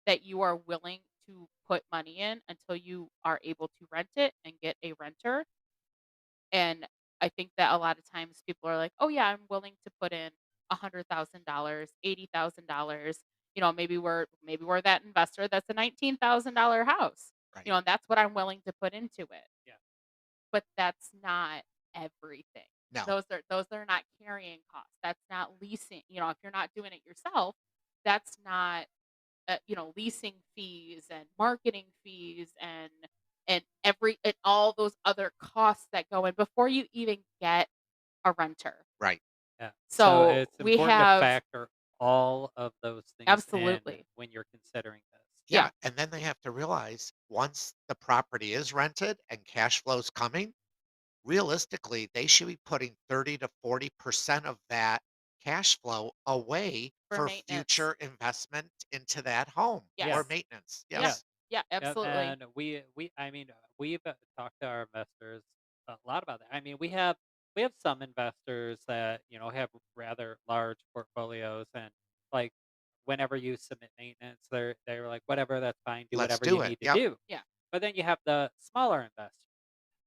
that you are willing to put money in until you are able to rent it and get a renter. And I think that a lot of times people are like, "Oh yeah, I'm willing to put in $100,000, $80,000." Maybe we're that investor that's a $19,000 house. right, And that's what I'm willing to put into it. yeah, But that's not everything. no, Those are not carrying costs. That's not leasing. If you're not doing it yourself, that's not leasing fees and marketing fees and all those other costs that go in before you even get a renter. right. yeah. So So it's we important to have factor all of those things in absolutely. when you're considering this. Yeah. Yeah, and then they have to realize once the property is rented and cash flow's coming, realistically, they should be putting 30 to 40% of that cash flow away For for maintenance. future investment into that home Yeah, or Yes. maintenance. Yeah. yeah. Yes. Yeah, Yep, absolutely. and I mean, we've talked to our investors a lot about that. I mean, we have some investors that have rather large portfolios, and like whenever you submit maintenance, they're like, whatever, that's fine, do Let's whatever you do it. need to Yep. do. Yeah. But then you have the smaller investor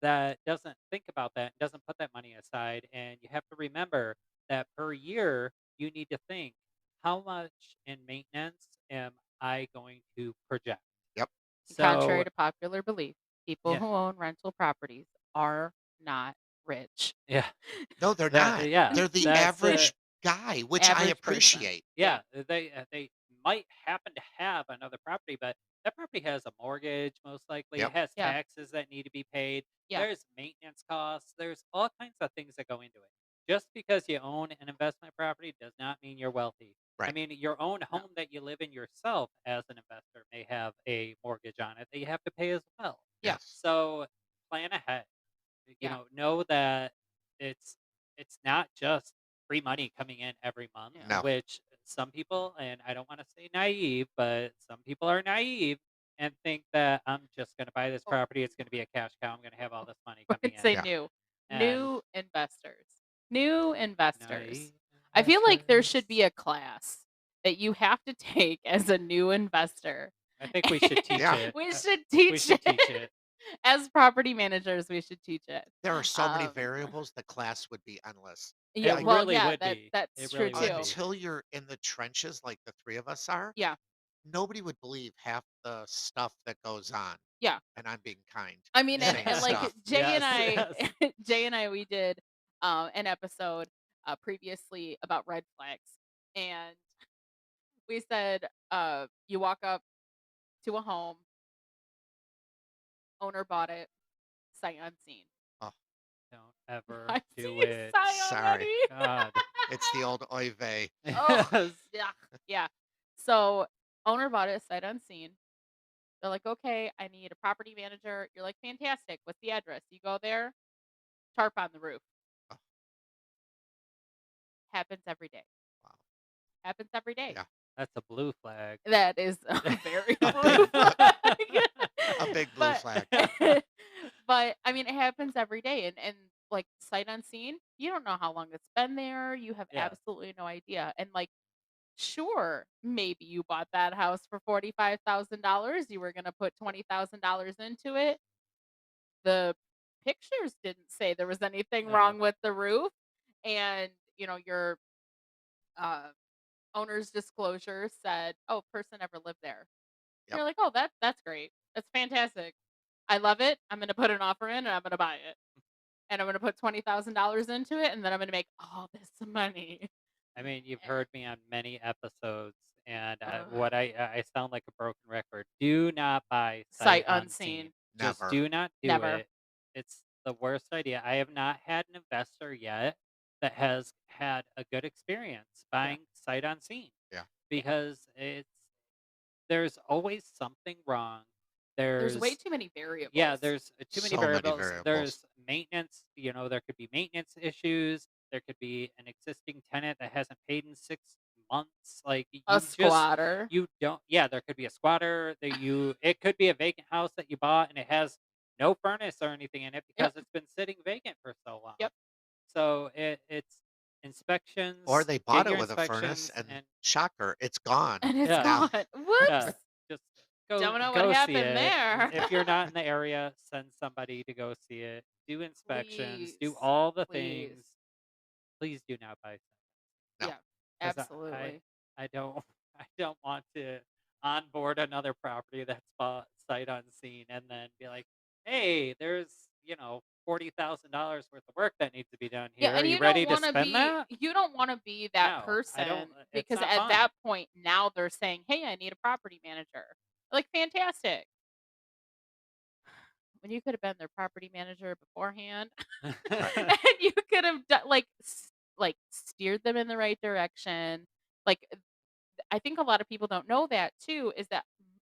that doesn't think about that, doesn't put that money aside, and you have to remember that per year you need to think, how much in maintenance am I going to project? Yep. Contrary So to popular belief, people yeah, who own rental properties are not rich. yeah. No, they're That not. yeah, They're the that's average guy, which I Average person. appreciate. Yeah. yeah, they might happen to have another property, but that property has a mortgage, most likely. It Yep. has Yeah. taxes that need to be paid. Yeah. There's maintenance costs. There's all kinds of things that go into it. Just because you own an investment property does not mean you're wealthy. I Right. mean, your own No. home that you live in yourself as an investor may have a mortgage on it that you have to pay as well. Yeah. Yes. So plan ahead. Yeah. Know that it's it's not just free money coming in every month, Yeah. No. which some people, and I don't want to say naive, but some people are naive and think that I'm just going to buy this Oh, property. It's going to be a cash cow. I'm going to have all this money I coming would in. say Yeah. And new investors. New investors. naive I feel like there should investors. be a class that you have to take as a new investor. I think we should teach Yeah. it. We should We teach should teach it. it. As property managers, we should teach it. There are so many Um, variables, the class would be endless. It yeah, Like well, really yeah, would be. that's It true really would too. be. until you're in the trenches like the three of us are, Yeah, nobody would believe half the stuff that goes on. yeah. And I'm being kind I mean, and saying and like stuff. Jay and Yes, I, yes. Jay and I, we did an episode previously about red flags, and we said you walk up to a home, owner bought it, sight unseen. Oh, Don't ever I do see it. sigh sorry. already. God. It's the old oy vey. Oh, Yes. yeah. Yeah. So, owner bought it sight unseen. They're like, "Okay, I need a property manager." You're like, "Fantastic. What's the address?" You go there, tarp on the roof. Oh, Happens every day. wow. Happens every day. Yeah. That's a blue flag. That is a very A blue big flag. a big blue But flag. but, I mean, it happens every day, and, like, sight unseen, you don't know how long it's been there, you have Yeah. absolutely no idea, and, like, sure, maybe you bought that house for $45,000, you were gonna put $20,000 into it. The pictures didn't say there was anything No. wrong with the roof, and, your, uh, owner's disclosure said, "Oh, person never lived there." Yep. You're like, "Oh, that's great. That's fantastic. I love it. I'm gonna put an offer in, and I'm gonna buy it, and I'm gonna put $20,000 into it, and then I'm gonna make all this money." I mean, you've And heard me on many episodes, and ugh, what I sound like a broken record. Do not buy sight sight unseen. unseen. Just Never. do not do Never. it. It's the worst idea. I have not had an investor yet that has had a good experience Yeah. buying sight unseen Yeah. Yeah. because there's always something wrong. There's way There's too many yeah, variables. there's too many So many variables. variables. There's maintenance, there could be maintenance issues. There could be an existing tenant that hasn't paid in 6 months. Like A squatter. you don't, yeah, there could be a squatter it could be a vacant house that you bought and it has no furnace or anything in it Yep. because it's been sitting vacant for so long. Yep. So it's Or inspections, they get bought it your with a furnace inspections and and shocker, it's gone. And it's yeah, Now gone. Whoops. yeah, just go Don't know what go see happened it. there. If you're not in the area, send somebody to go see it. Do inspections, do Please. all the Please. things. Please do not buy no. Yeah. because I Absolutely. I don't I don't want to onboard another property that's bought sight unseen and then be like, hey, there's $40,000 worth of work that needs to be done Yeah, here. Are and you ready to spend that? you don't wanna be that No, I don't. person It's because not at fun. that point, now they're saying, "Hey, I need a property manager." Like, fantastic. When you could have been their property manager beforehand, Right. and you could have like, steered them in the right direction. Like, I think a lot of people don't know that too, is that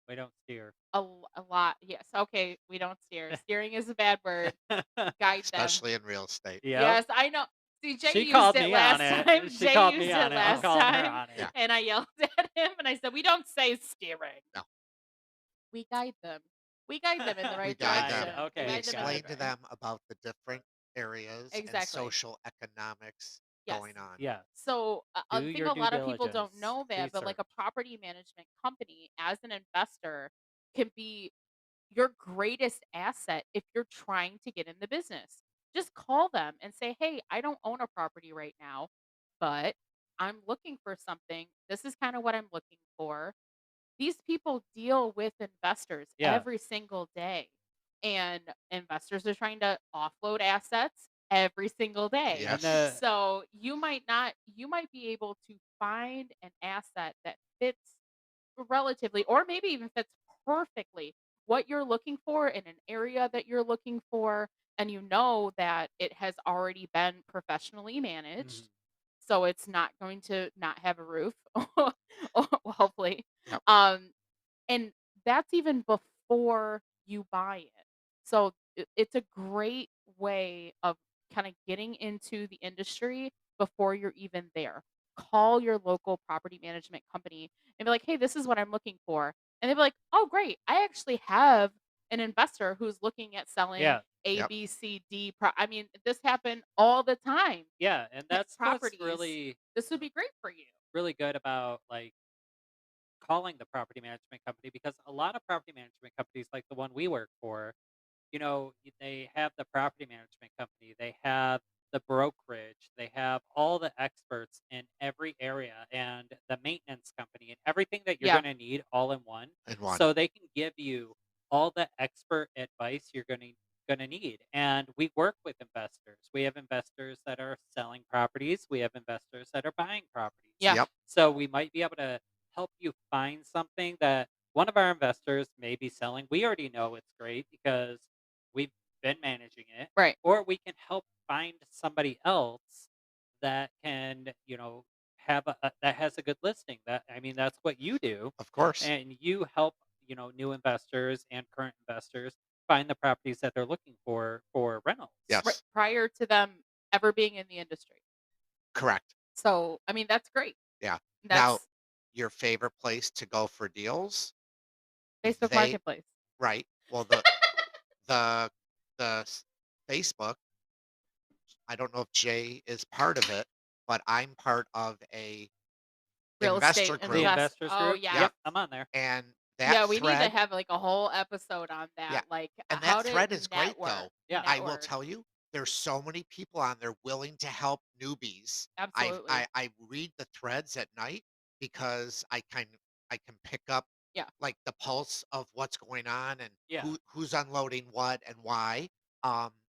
We don't steer. a lot yes, okay, we don't steer. Steering is a bad word. Guide them. Especially in real estate. Yep. Yes, I know. See, Jay She used called it me on last it. time. She Jay called me used on it it. I'm last Oh, calling her time, on it. yeah. and I yelled at him, and I said, "We don't say steering. No. We guide them. We guide them in the We right guide Guide. them. direction. We We Okay, guide them in the got right explain it. to direction." them about the different areas and Exactly. social economics Yes. going on. Yes. So, Do I think your a due lot of people don't diligence. know that, but, like, Research. a property management company, as an investor, can be your greatest asset if you're trying to get in the business. Just call them and say, "Hey, I don't own a property right now, but I'm looking for something. This is kind of what I'm looking for." These people deal with investors Yeah. every single day, and investors are trying to offload assets every single day. And Yes. So you might be able to find an asset that fits relatively, or maybe even fits perfectly what you're looking for in an area that you're looking for, and you know that it has already been professionally mhm. managed, so it's not going to not have a roof, hopefully. Yep. Um, and that's even before you buy it. So it's a great way of kind of getting into the industry before you're even there. Call your local property management company and be like, "Hey, this is what I'm looking for." And they'll be like, "Oh, great. I actually have an investor who's looking at selling Yeah. A, Yep. B, C, D. I mean, this happened all the time. Yeah. And that's what's Properties. This would be great for you. really good about like calling the property management company because a lot of property management companies, like the one we work for, they have the property management company, they have the brokerage, they have all the experts in every area and the maintenance company and everything that you're Yeah. going to need all in one. And one. So they can give you all the expert advice you're going to need. And we work with investors. We have investors that are selling properties, we have investors that are buying properties. Yeah. Yep. So we might be able to help you find something that one of our investors may be selling. We already know it's great because we've been managing it, Right. or we can help find somebody else that can, have that has a good listing. That I mean, that's what you do, Of course. and you help, new investors and current investors find the properties that they're looking for rentals. Yes. prior to them ever being in the industry. Correct. So, I mean, that's great. Yeah. Now, That's your favorite place to go for deals? Facebook They Marketplace. right. Well, the the s- Facebook, I don't know if Jay is part of it, but I'm part of a Real estate investor The group. invest investors Oh, group. yes. Yeah. Yep, I'm on there. And that Yeah, we need to thread, have, like, a whole episode on yeah. that, like, And that how to thread is great network. though. Yeah. I will Network. tell you, there's so many people on there willing to help newbies. Absolutely. I read the threads at night because I can pick up Yeah. like the pulse of what's going on and Yeah. who's unloading what and why.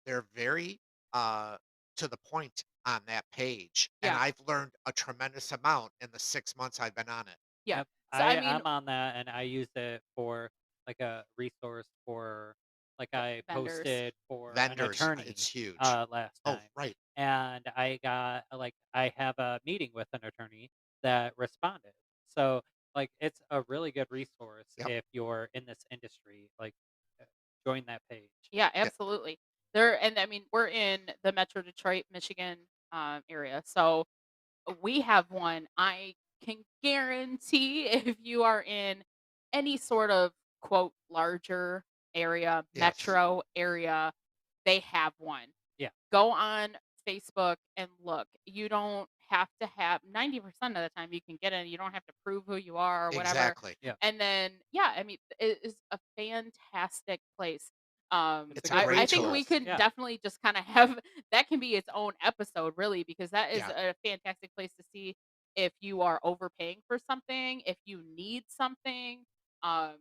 They're very uh to the point on that page. And Yeah. I've learned a tremendous amount in the 6 months I've been on it. Yeah. Yep. So, I mean, I'm on that, and I use it for like a resource for like I vendors. posted for an Vendors, it's attorney huge. last Oh, time, right. and I got like I have a meeting with an attorney that responded. So like it's a really good resource Yep. if you're in this industry. Like uh, join that page. Yeah, Yeah. absolutely. There and I mean, we're in the Metro Detroit, Michigan, area, so we have one. I can guarantee if you are in any sort of quote larger area, Yes. metro area, they have one. Yeah. Go on Facebook and look. You don't have to have 90% of the time you can get in. You don't have to prove who you are or whatever. Exactly. Yeah. And then yeah, I mean it is a fantastic place. It's a It's a good I great think tool. we resource. could Yeah. definitely just kind of have that can be its own episode really because that is Yeah. a fantastic place to see if you are overpaying for something, if you need something,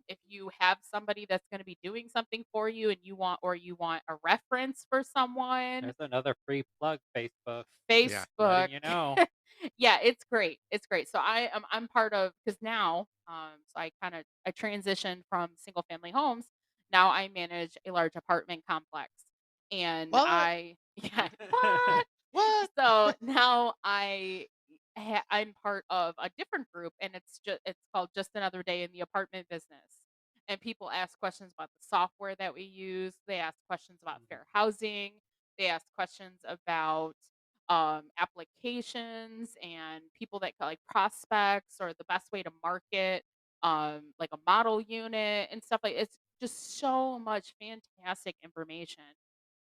if you have somebody that's going to be doing something for you and you want a reference for someone. There's another free plug, Facebook. Yeah. Facebook. Letting you know. Yeah, it's great. It's great. So I'm part of because now so I transitioned from single family homes. Now I manage a large apartment complex. And What? I yeah, what? What? So now I'm part of a different group and it's called Just Another Day in the Apartment Business. And people ask questions about the software that we use. They ask questions about Mhm. fair housing. They ask questions about applications and people that like prospects or the best way to market like a model unit and stuff like it's just so much fantastic information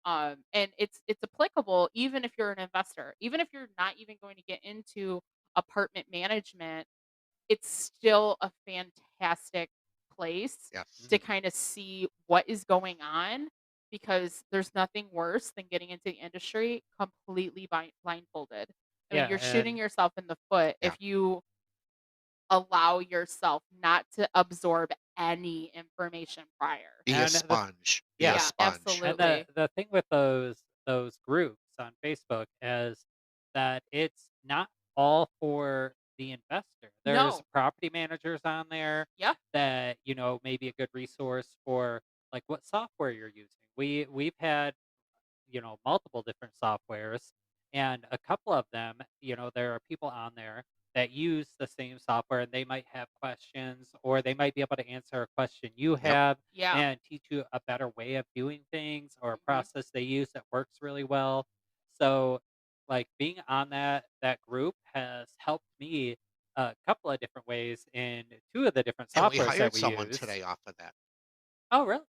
and it's applicable even if you're an investor even if you're not even going to get into apartment management it's still a fantastic place Yes. to Mhm. kind of see what is going on because there's nothing worse than getting into the industry completely blindfolded. I mean, Yeah, you're shooting and yourself in the foot Yeah. if you allow yourself not to absorb any information prior. Be a and the sponge. Be a yeah, Yeah, sponge. and absolutely. the thing with those groups on Facebook is that it's not all for the investor. There's No. property managers on there Yeah. that, may be a good resource for like what software you're using. We've had, multiple different softwares, and a couple of them, there are people on there that use the same software, and they might have questions, or they might be able to answer a question you Yep. have Yeah. and teach you a better way of doing things or a Mhm. process they use that works really well. So, like being on that group has helped me a couple of different ways in two of the different And we softwares that hired we someone use. today off of that. Oh, really?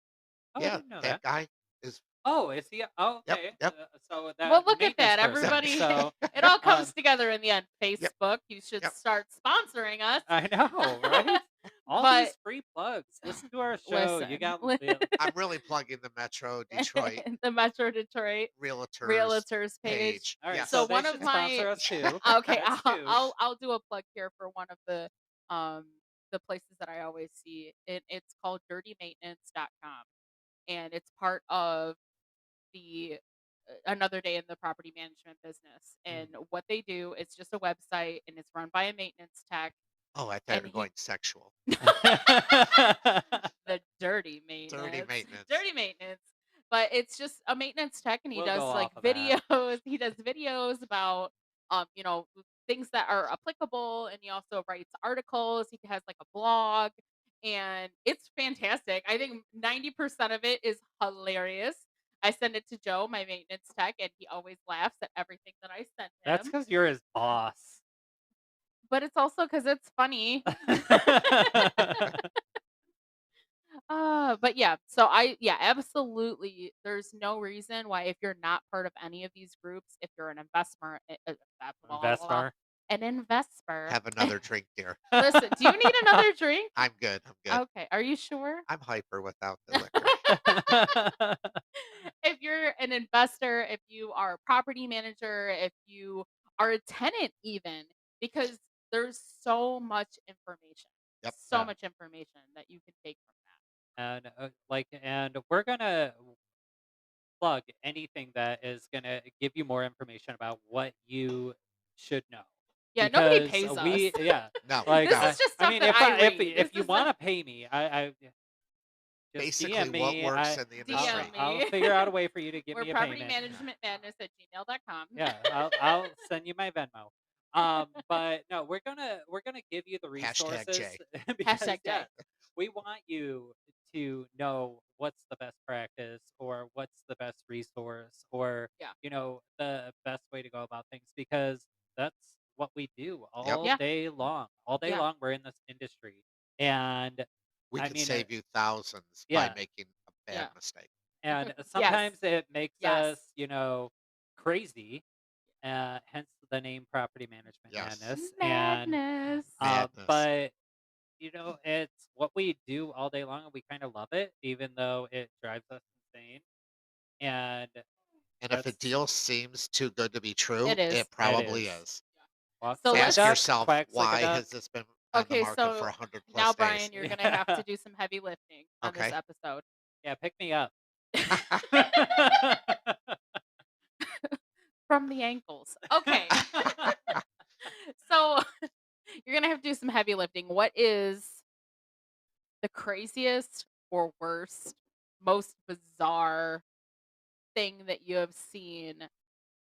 Oh, I Yeah, didn't know that that. guy is Oh, is he? Oh, yep, okay. yep, So Well, that look at maintenance that. yep, person. Everybody, So, it all um, comes together in the end. yep, Facebook, you should yep. start sponsoring us. I know, right? All But these free plugs. Listen to our show. You listen, got the I'm really plugging the Metro Detroit the Metro Detroit Realtors realtors page. page. all right. So So Yes. they one of should my sponsor us too. okay, That's two. I'll do a plug here for one of um the places that I always see. It's called dirtymaintenance.com and it's part of the another day in the property management business. Mm. And what they do, it's just a website and it's run by a maintenance tech Oh, I thought you and were he going sexual. the dirty Dirty maintenance. maintenance. Dirty maintenance. But it's just a maintenance tech and he We'll go does like off of that. videos. He does videos about things that are applicable, and he also writes articles. He has like a blog, and it's fantastic. I think 90% of it is hilarious. I send it to Joe, my maintenance tech, and he always laughs at everything that I send That's him. because you're his boss. But it's also because it's funny. But yeah, so yeah, absolutely. There's no reason why, if you're not part of any of these groups, if you're an investor, blah, blah, blah, blah, Vesper. an investor. Have another drink, dear. Listen, do you need another drink? I'm good. I'm good. Okay, are you sure? I'm hyper without the liquor. If you're an investor, if you are a property manager, if you are a tenant, even, because there's Yep. so Yeah. much information that you can take from that. And we're gonna plug anything that is gonna give you more information about what you should know. Yeah, nobody Because pays us. we yeah, No, like, This no. is just I stuff mean, that if I read. if This you is wanna pay me, I just Basically, DM what me, works in the industry. I'll me. figure out a way for you to give We're me a property payment. management madness at gmail.com. Yeah, I'll send you my Venmo. But no, we're gonna give you the Hashtag resources J. because Hashtag yeah, J. we want you to know what's the best practice or what's the best resource or Yeah. the best way to go about things because that's what we do Yep. all Yeah. day long. All day Yeah. long we're in this industry. And We I could mean, save you thousands by yeah, making a Yeah. bad mistake. and Yes. sometimes it makes Yes. us, crazy, hence the name Property Management Yes. Madness. And Madness. Madness. but it's what we do all day long, and we kind of love it, even though it drives us insane. And And if a that's deal seems too good to be true, It is. it it probably is. is. Walks So like a let's. Ask duck, yourself, quacks like a why duck. has this been on the Okay, market for so 100 now, plus days? Brian, you're gonna have to do some heavy lifting on this Okay. episode. Yeah, pick me up. From the ankles. Okay. So you're gonna have to do some heavy lifting. What is the craziest or worst, most bizarre thing that you have seen?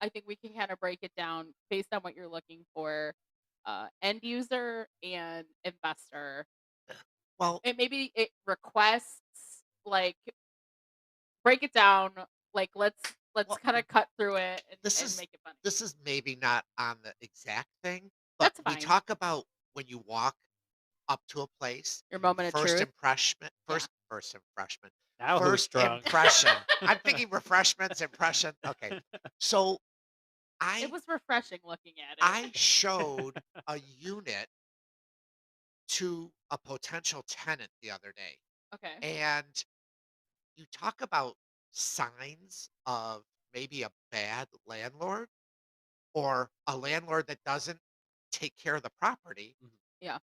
I think we can kind of break it down based on what you're looking for. End user and investor. Well, And maybe it requests, like, break it down. Like, let's well, kind of cut through it this and is make it funny. this is maybe not on the exact thing, but That's we fine. talk about when you walk up to a place, Your moment of first truth. impression, Yeah. first impression, Now who's first drunk? impression. I'm thinking refreshments, impression. Okay, so It I was refreshing looking at I it. showed a unit to a potential tenant the other day, Okay. and you talk about signs of maybe a bad landlord or a landlord that doesn't take care of the property. Mhm. Yeah.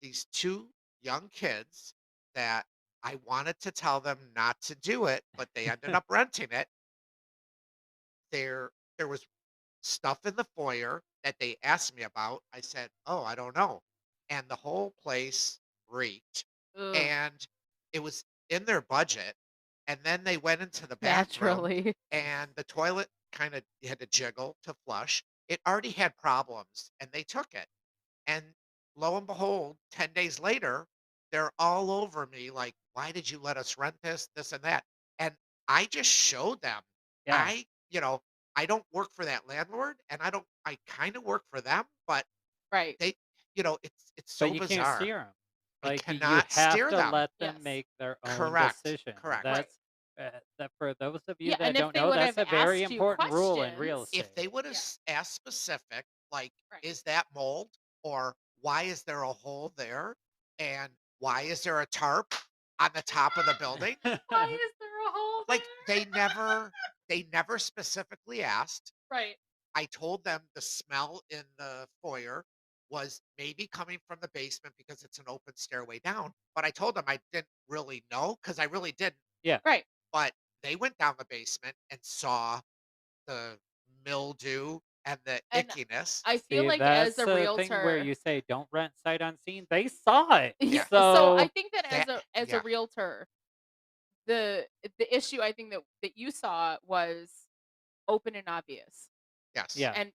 These two young kids that I wanted to tell them not to do it, but they ended up renting it. There was stuff in the foyer that they asked me about. I said, "Oh, I don't know." And the whole place reeked, Ugh. and it was in their budget. And then they went into the bathroom, Naturally. and the toilet kind of had to jiggle to flush. It already had problems, and they took it. And lo and behold, 10 days later, they're all over me like, "Why did you let us rent this, this, and that?" And I just showed them. Yeah, I, you know, I don't work for that landlord, and I kind of work for them, but Right. they, it's but so you can't bizarre. steer them. I Like, you cannot have steer to them. let them Yes. make their own Correct. decision. Correct. Right. That for those of you Yeah, that and if don't they know, would that's have a very asked you important rule in real questions. If estate. they would have Yeah. asked specific, like, Right. is that mold? Or why is there a hole there? And why is there a tarp on the top of the building? Why is there a hole Like there? they never specifically asked. Right. I told them the smell in the foyer was maybe coming from the basement because it's an open stairway down. But I told them I didn't really know because I really didn't. Yeah. Right. But they went down the basement and saw the mildew and the And ickiness. I feel See, like as that's a the thing where realtor. you say don't rent sight unseen. They saw it. Yeah. Yeah, So I So think that that as a yeah, realtor, the issue I think that you saw was open and obvious. yes. yeah. And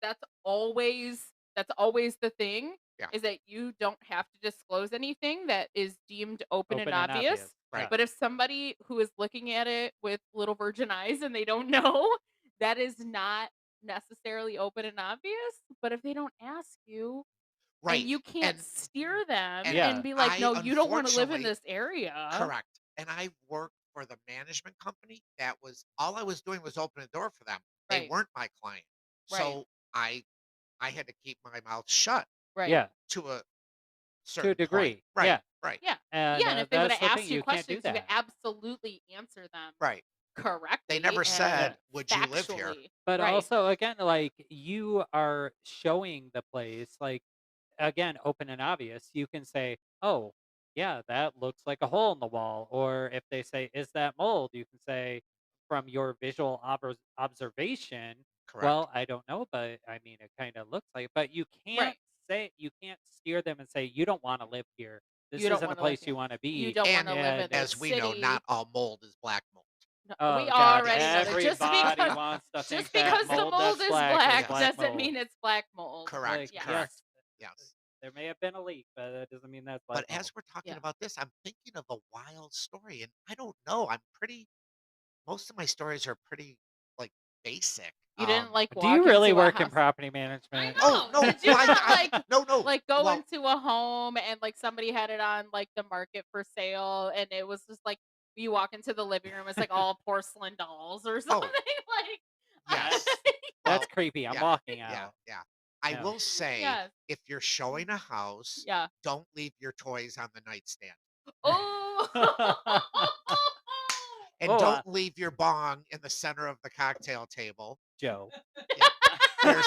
that's always the thing, Yeah. is that you don't have to disclose anything that is deemed open and Open and obvious. obvious. Right. Yeah. But if somebody who is looking at it with little virgin eyes and they don't know, that is not necessarily open and obvious. But if they don't ask you and Right. you can't And steer them and and Yeah. be like, I "No, you don't wanna live in unfortunately this area." correct. And I worked for the management company that was all I was doing was opening the door for them. They Right, weren't my client. right, So I had to keep my mouth shut right. Yeah. to a To a certain point. degree. Right. Yeah. Right. Yeah. And Yeah, and if they that's woulda the thing. asked you You can't do questions, you would that. absolutely answer them Right. They correctly never and Yeah. said, "Would you live here?" factually. But Right, also, again, like you are showing the place, like, again, open and obvious. You can say, oh, yeah, that looks like a hole in the wall. Or if they say, is that mold? You can say, from your visual observation, Correct. well, I don't know, but I mean, it kind of looks like, but right. you can't steer them and say, you don't want to live here. This You don't isn't a wanna live place you here. want to You be. don't And wanna live And in this as we know, city. not all mold is black mold. No, we oh, God, already know that. Yes. everybody wants to think Just that because the mold mold that's is black is black Yes. black doesn't mold. mean it's black mold. Correct. Like, Yes. yes, Correct. Yes. there may have been a leak, but that doesn't mean that's black But mold. as we're talking Yeah. about this, I'm thinking of a wild story, and I don't know. Most of my stories are pretty like basic. You didn't, like, Do you walk really into a work in house. property I management? Oh know. no, Did you ever, no, no. like, go Well, into a home and, like, somebody had it on, like, the market for sale, and it was just, like, you walk into the living room, it's, like, all porcelain dolls or something, oh like yes. That's Well, creepy. I'm yeah, walking yeah, out. yeah. I No. will say, Yes. if you're showing a house, Yeah. don't leave your toys on the nightstand, Oh! and oh, don't leave your bong in the center of the cocktail table. Joe. Yeah, there's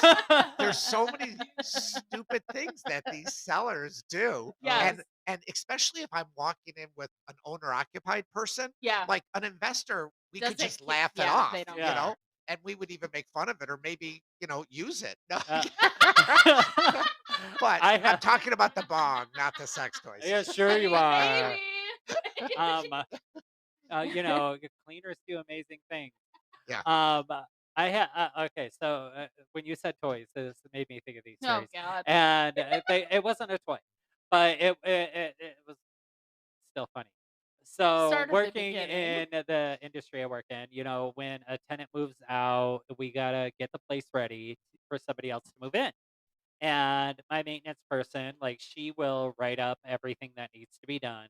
there's so many stupid things that these sellers do, oh, Yes. and especially if I'm walking in with an owner-occupied person, Yeah. like an investor, we could Doesn't just ca laugh it yeah, off, they don't yeah. care. and we would even make fun of it or maybe, use it. No. Uh, But I I'm have. talking about the bong, not the sex toys. Yeah, sure you are. Maybe. Um, cleaners do amazing things. Yeah. Um, okay, so when you said toys, this made me think of these Oh stories, god. and it wasn't a toy, but it was still funny. So Start at the working beginning. in the industry I work in, when a tenant moves out, we gotta get the place ready for somebody else to move in. And my maintenance person, like, she will write up everything that needs to be done.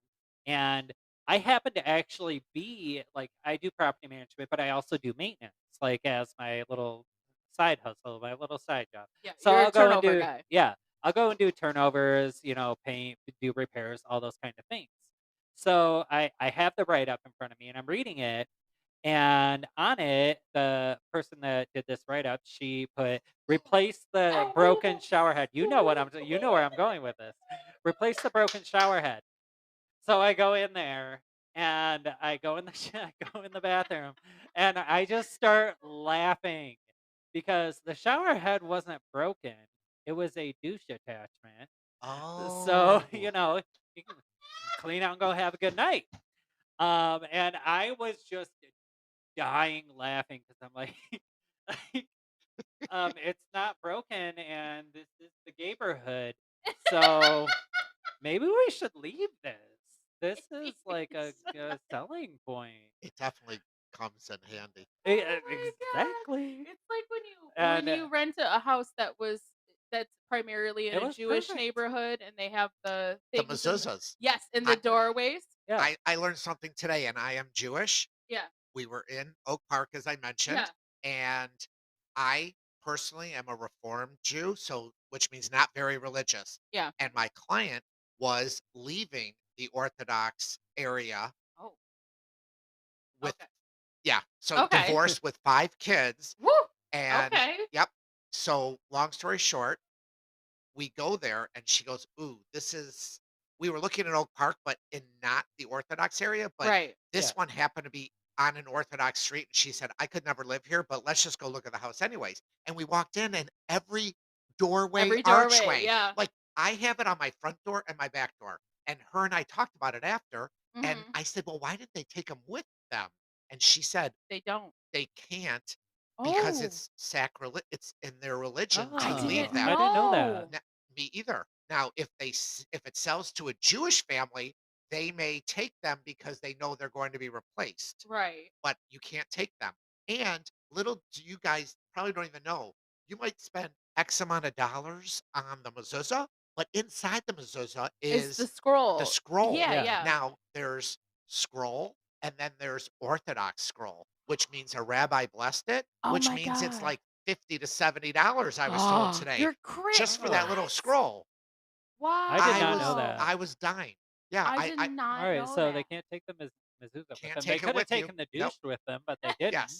And I happen to actually be like, I do property management, but I also do maintenance, like, as my little side hustle, my little side job. Yeah, So you're a I'll go and turnover do, guy. yeah, I'll go and do turnovers, paint, do repairs, all those kind of things. So I have the write up in front of me and I'm reading it, and on it, the person that did this write up, she put replace the broken shower head. You know where I'm going with this. Replace the broken shower head. So I go in there and I go in the I go in the bathroom and I just start laughing because the shower head wasn't broken. It was a douche attachment. So, Oh. you can clean out and go have a good night. And I was just dying laughing because I'm like, like, it's not broken, and this is the neighborhood, so maybe we should leave this. This is like a selling point. It definitely comes in handy. Oh my god. Exactly, It's like when and you rent a house that's primarily in it a was Jewish perfect. neighborhood and they have the The things in mezuzahs. yes, in the I doorways. Yeah, I learned something today, and I am Jewish. Yeah. We were in Oak Park, as I Yeah. mentioned, and I personally am a Reformed Jew, so which means not very religious. Yeah. And my client was leaving the Orthodox area Oh, with, okay. yeah, so Okay. divorced with 5 kids. Woo! And Okay. yep. So long story short, we go there and she goes, "Ooh, this is," we were looking at Oak Park, but in not the Orthodox area, but Right. yeah, this one happened to be on an Orthodox street, and she said, "I could never live here, but let's just go look at the house anyways." And we walked in, and every doorway, Every doorway, archway, yeah. like, I have it on my front door and my back door, and her and I talked about it after, and Mhm. I said, "Well, why didn't they take them with them?" And she said, They don't. "They can't because Oh, it's sacrilege. It's in their religion to I Oh, leave didn't them. I didn't know that. know. N Me either. Now, if it sells to a Jewish family, they may take them because they know they're going to be replaced, Right. but you can't take them. And little do you guys probably don't even know, you might spend X amount of dollars on the mezuzah, but inside the mezuzah Is the is the scroll. scroll. Yeah, Yeah. yeah. Now, there's scroll and then there's Orthodox scroll, which means a rabbi blessed it, Oh which my means it's god. like 50 to $70, I was told Oh, today, you're just for that Oh, little what? scroll. I did I not know was Wow. that. I was dying. Yeah, I I did I All not right, know so they that. can't take the mezuzah with can't them. They take it could have with you. taken the Nope. douche with them, but they didn't. Yes.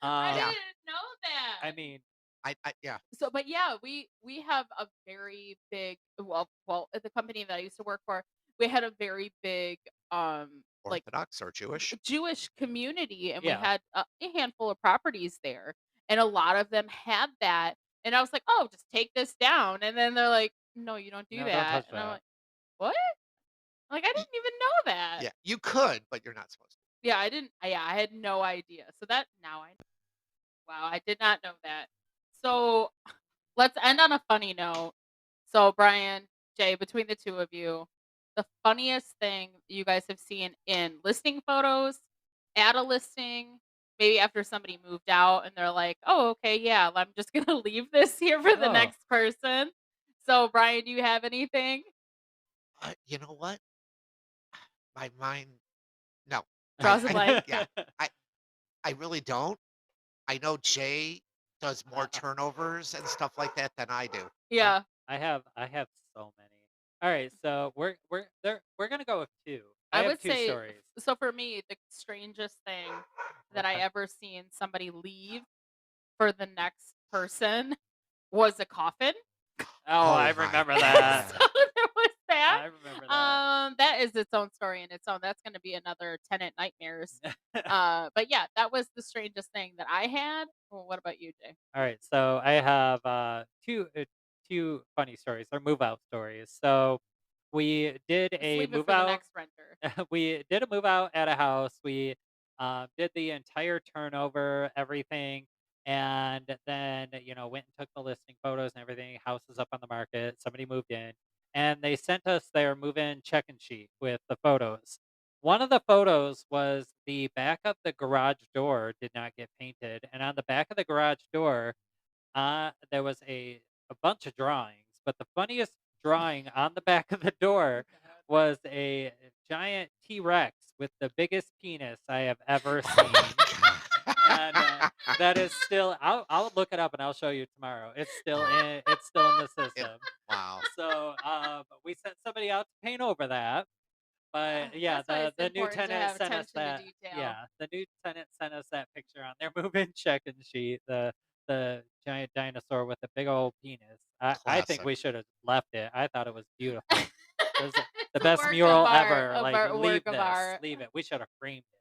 I Yeah. Um, didn't know I that. mean, I yeah. So, but yeah, we have a very big, well, at the company that I used to work for, we had a very big like Orthodox or Jewish? Jewish community, and we yeah. had a handful of properties there, and a lot of them had that. And I was like, "Oh, just take this down." And then they're like, "No, you don't do No, don't that." touch And I'm that. like, "What?" Like, I Y didn't even know that. Yeah, you could, but you're not supposed to. Yeah, I didn't. Yeah, I had no idea. So that now I wow, I did not know that. So let's end on a funny note. So Brian, Jay, between the two of you, the funniest thing you guys have seen in listing photos, at a listing, maybe after somebody moved out and they're like, "Oh, okay, yeah, I'm just gonna leave this here for the Oh, next person." So Brian, do you have anything? You know what? My mind no. Draws a I blank. yeah. I I really don't. I know Jay does more uh, turnovers and stuff like that than I do. I Yeah, I have so many. All right, so we're gonna go with two. I I have would two say stories. so for me, the strangest thing that I Okay. ever seen somebody leave for the next person was a coffin. Oh, I Oh my remember that. So god. there was that. I remember that. That is its own story in its own. That's gonna be another tenant nightmares. But yeah, that was the strangest thing that I had. Well, what about you, Jay? All right, so I have two funny stories or move out stories. So we did Just a leave it move for the out. next renter. We did a move out at a house. We did the entire turnover, everything, and then went and took the listing photos and everything. House is up on the market. Somebody moved in, and they sent us their move-in check-in sheet with the photos. One of the photos was the back of the garage door did not get painted, and on the back of the garage door, there was a bunch of drawings, but the funniest drawing on the back of the door was a giant T-Rex with the biggest penis I have ever Oh my seen. And god. that is still I'll look it up and I'll show you tomorrow. It's still in the It system. wow. So we sent somebody out to paint over that. But yeah, That's why the it's the new important to tenant have sent us attention to that. detail. Yeah, the new tenant sent us that picture on their move-in check-in sheet. The giant dinosaur with the big old penis. I think Classic. we should have left it. I thought it was beautiful. It was the It's a best work of mural art, ever. Like, a work leave of this, art. leave it. We should have framed it.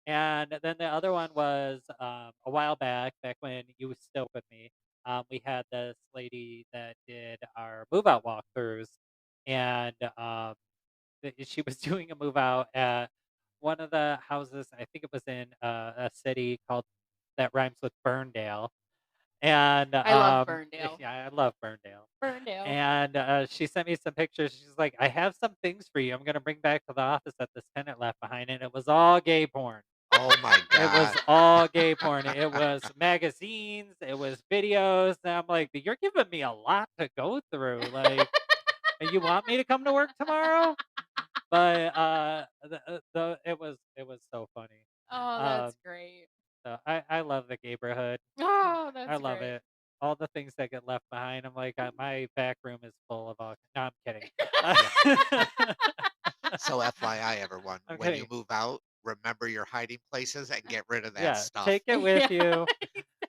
And then the other one was a while back when you was still with me. We had this lady that did our move out walkthroughs, and she was doing a move out at one of the houses. I think it was in a city called that rhymes with Burndale. And I love Burndale. yeah, I love Burndale. Burndale. And she sent me some pictures. She's like, "I have some things for you. I'm gonna bring back to the office that this tenant left behind." And it was all gay porn. Oh my It was god. all gay porn. It was magazines. It was videos. And I'm like, "You're giving me a lot to go through. Like, you want me to come to work tomorrow?" But it was so funny. Oh, Um, that's great. so I love the neighborhood. Oh, I that's love great. it. All the things that get left behind. I'm like, my back room is full of all. No, I'm kidding. Yeah. So FYI, everyone, I'm when you kidding. move out, remember your hiding places and get rid of that Yeah, stuff. take it with Yeah. you.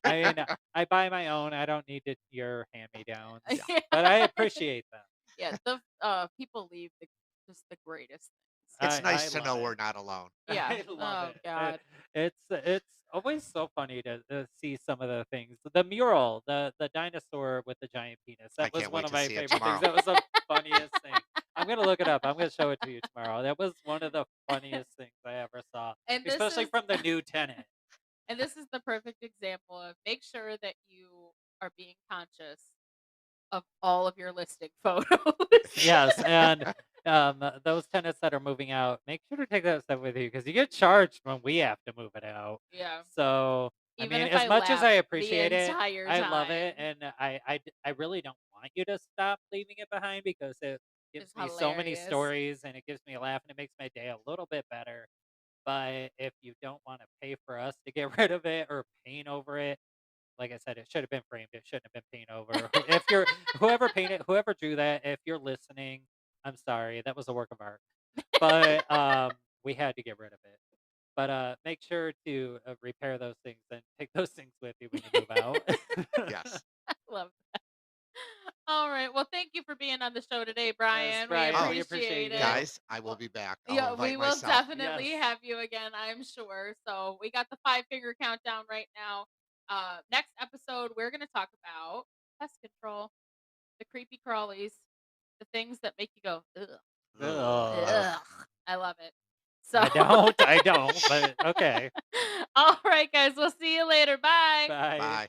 I mean, I buy my own. I don't need your hand-me-downs, Yeah. but I appreciate them. Yeah, the people leave just the greatest things. It's I nice to love know it. we're not alone. Yeah. I love Oh it. God. It's always so funny to see some of the things. The mural, the dinosaur with the giant penis. I That was can't one wait of to my see it favorite things. tomorrow. That was the funniest thing. I'm gonna look it up. I'm gonna show it to you tomorrow. That was one of the funniest things I ever saw, And this especially is from the new tenant. And this is the perfect example of make sure that you are being conscious of all of your listing photos. Yes, and those tenants that are moving out, make sure to take that stuff with you because you get charged when we have to move it out. Yeah. So, I Even mean, if as I much as I left the appreciate it, entire I love it, time. and I really don't want you to stop leaving it behind because it gives It's me so many hilarious. stories and it gives me a laugh and it makes my day a little bit better. But if you don't want to pay for us to get rid of it or paint over it, like I said, it should have been framed. It shouldn't have been painted over. If you're whoever painted, whoever drew that, if you're listening, I'm sorry. That was a work of art. But we had to get rid of it. But make sure to repair those things and take those things with you when you move out. Yes. I love that. All right. Well, thank you for being on the show today, Yes, Brian. We Brian, Oh, we appreciate appreciate it. you. guys, I will Well, be back. I'll yeah, we invite will myself. definitely Yes. have you again, I'm sure. So we got the 5 finger countdown right now. Next episode, we're going to talk about pest control, the creepy crawlies, the things that make you go, ugh, Ugh. Ugh. ugh. I love it. So, I don't, but okay. all right, guys, we'll see you later. Bye. Bye. Bye.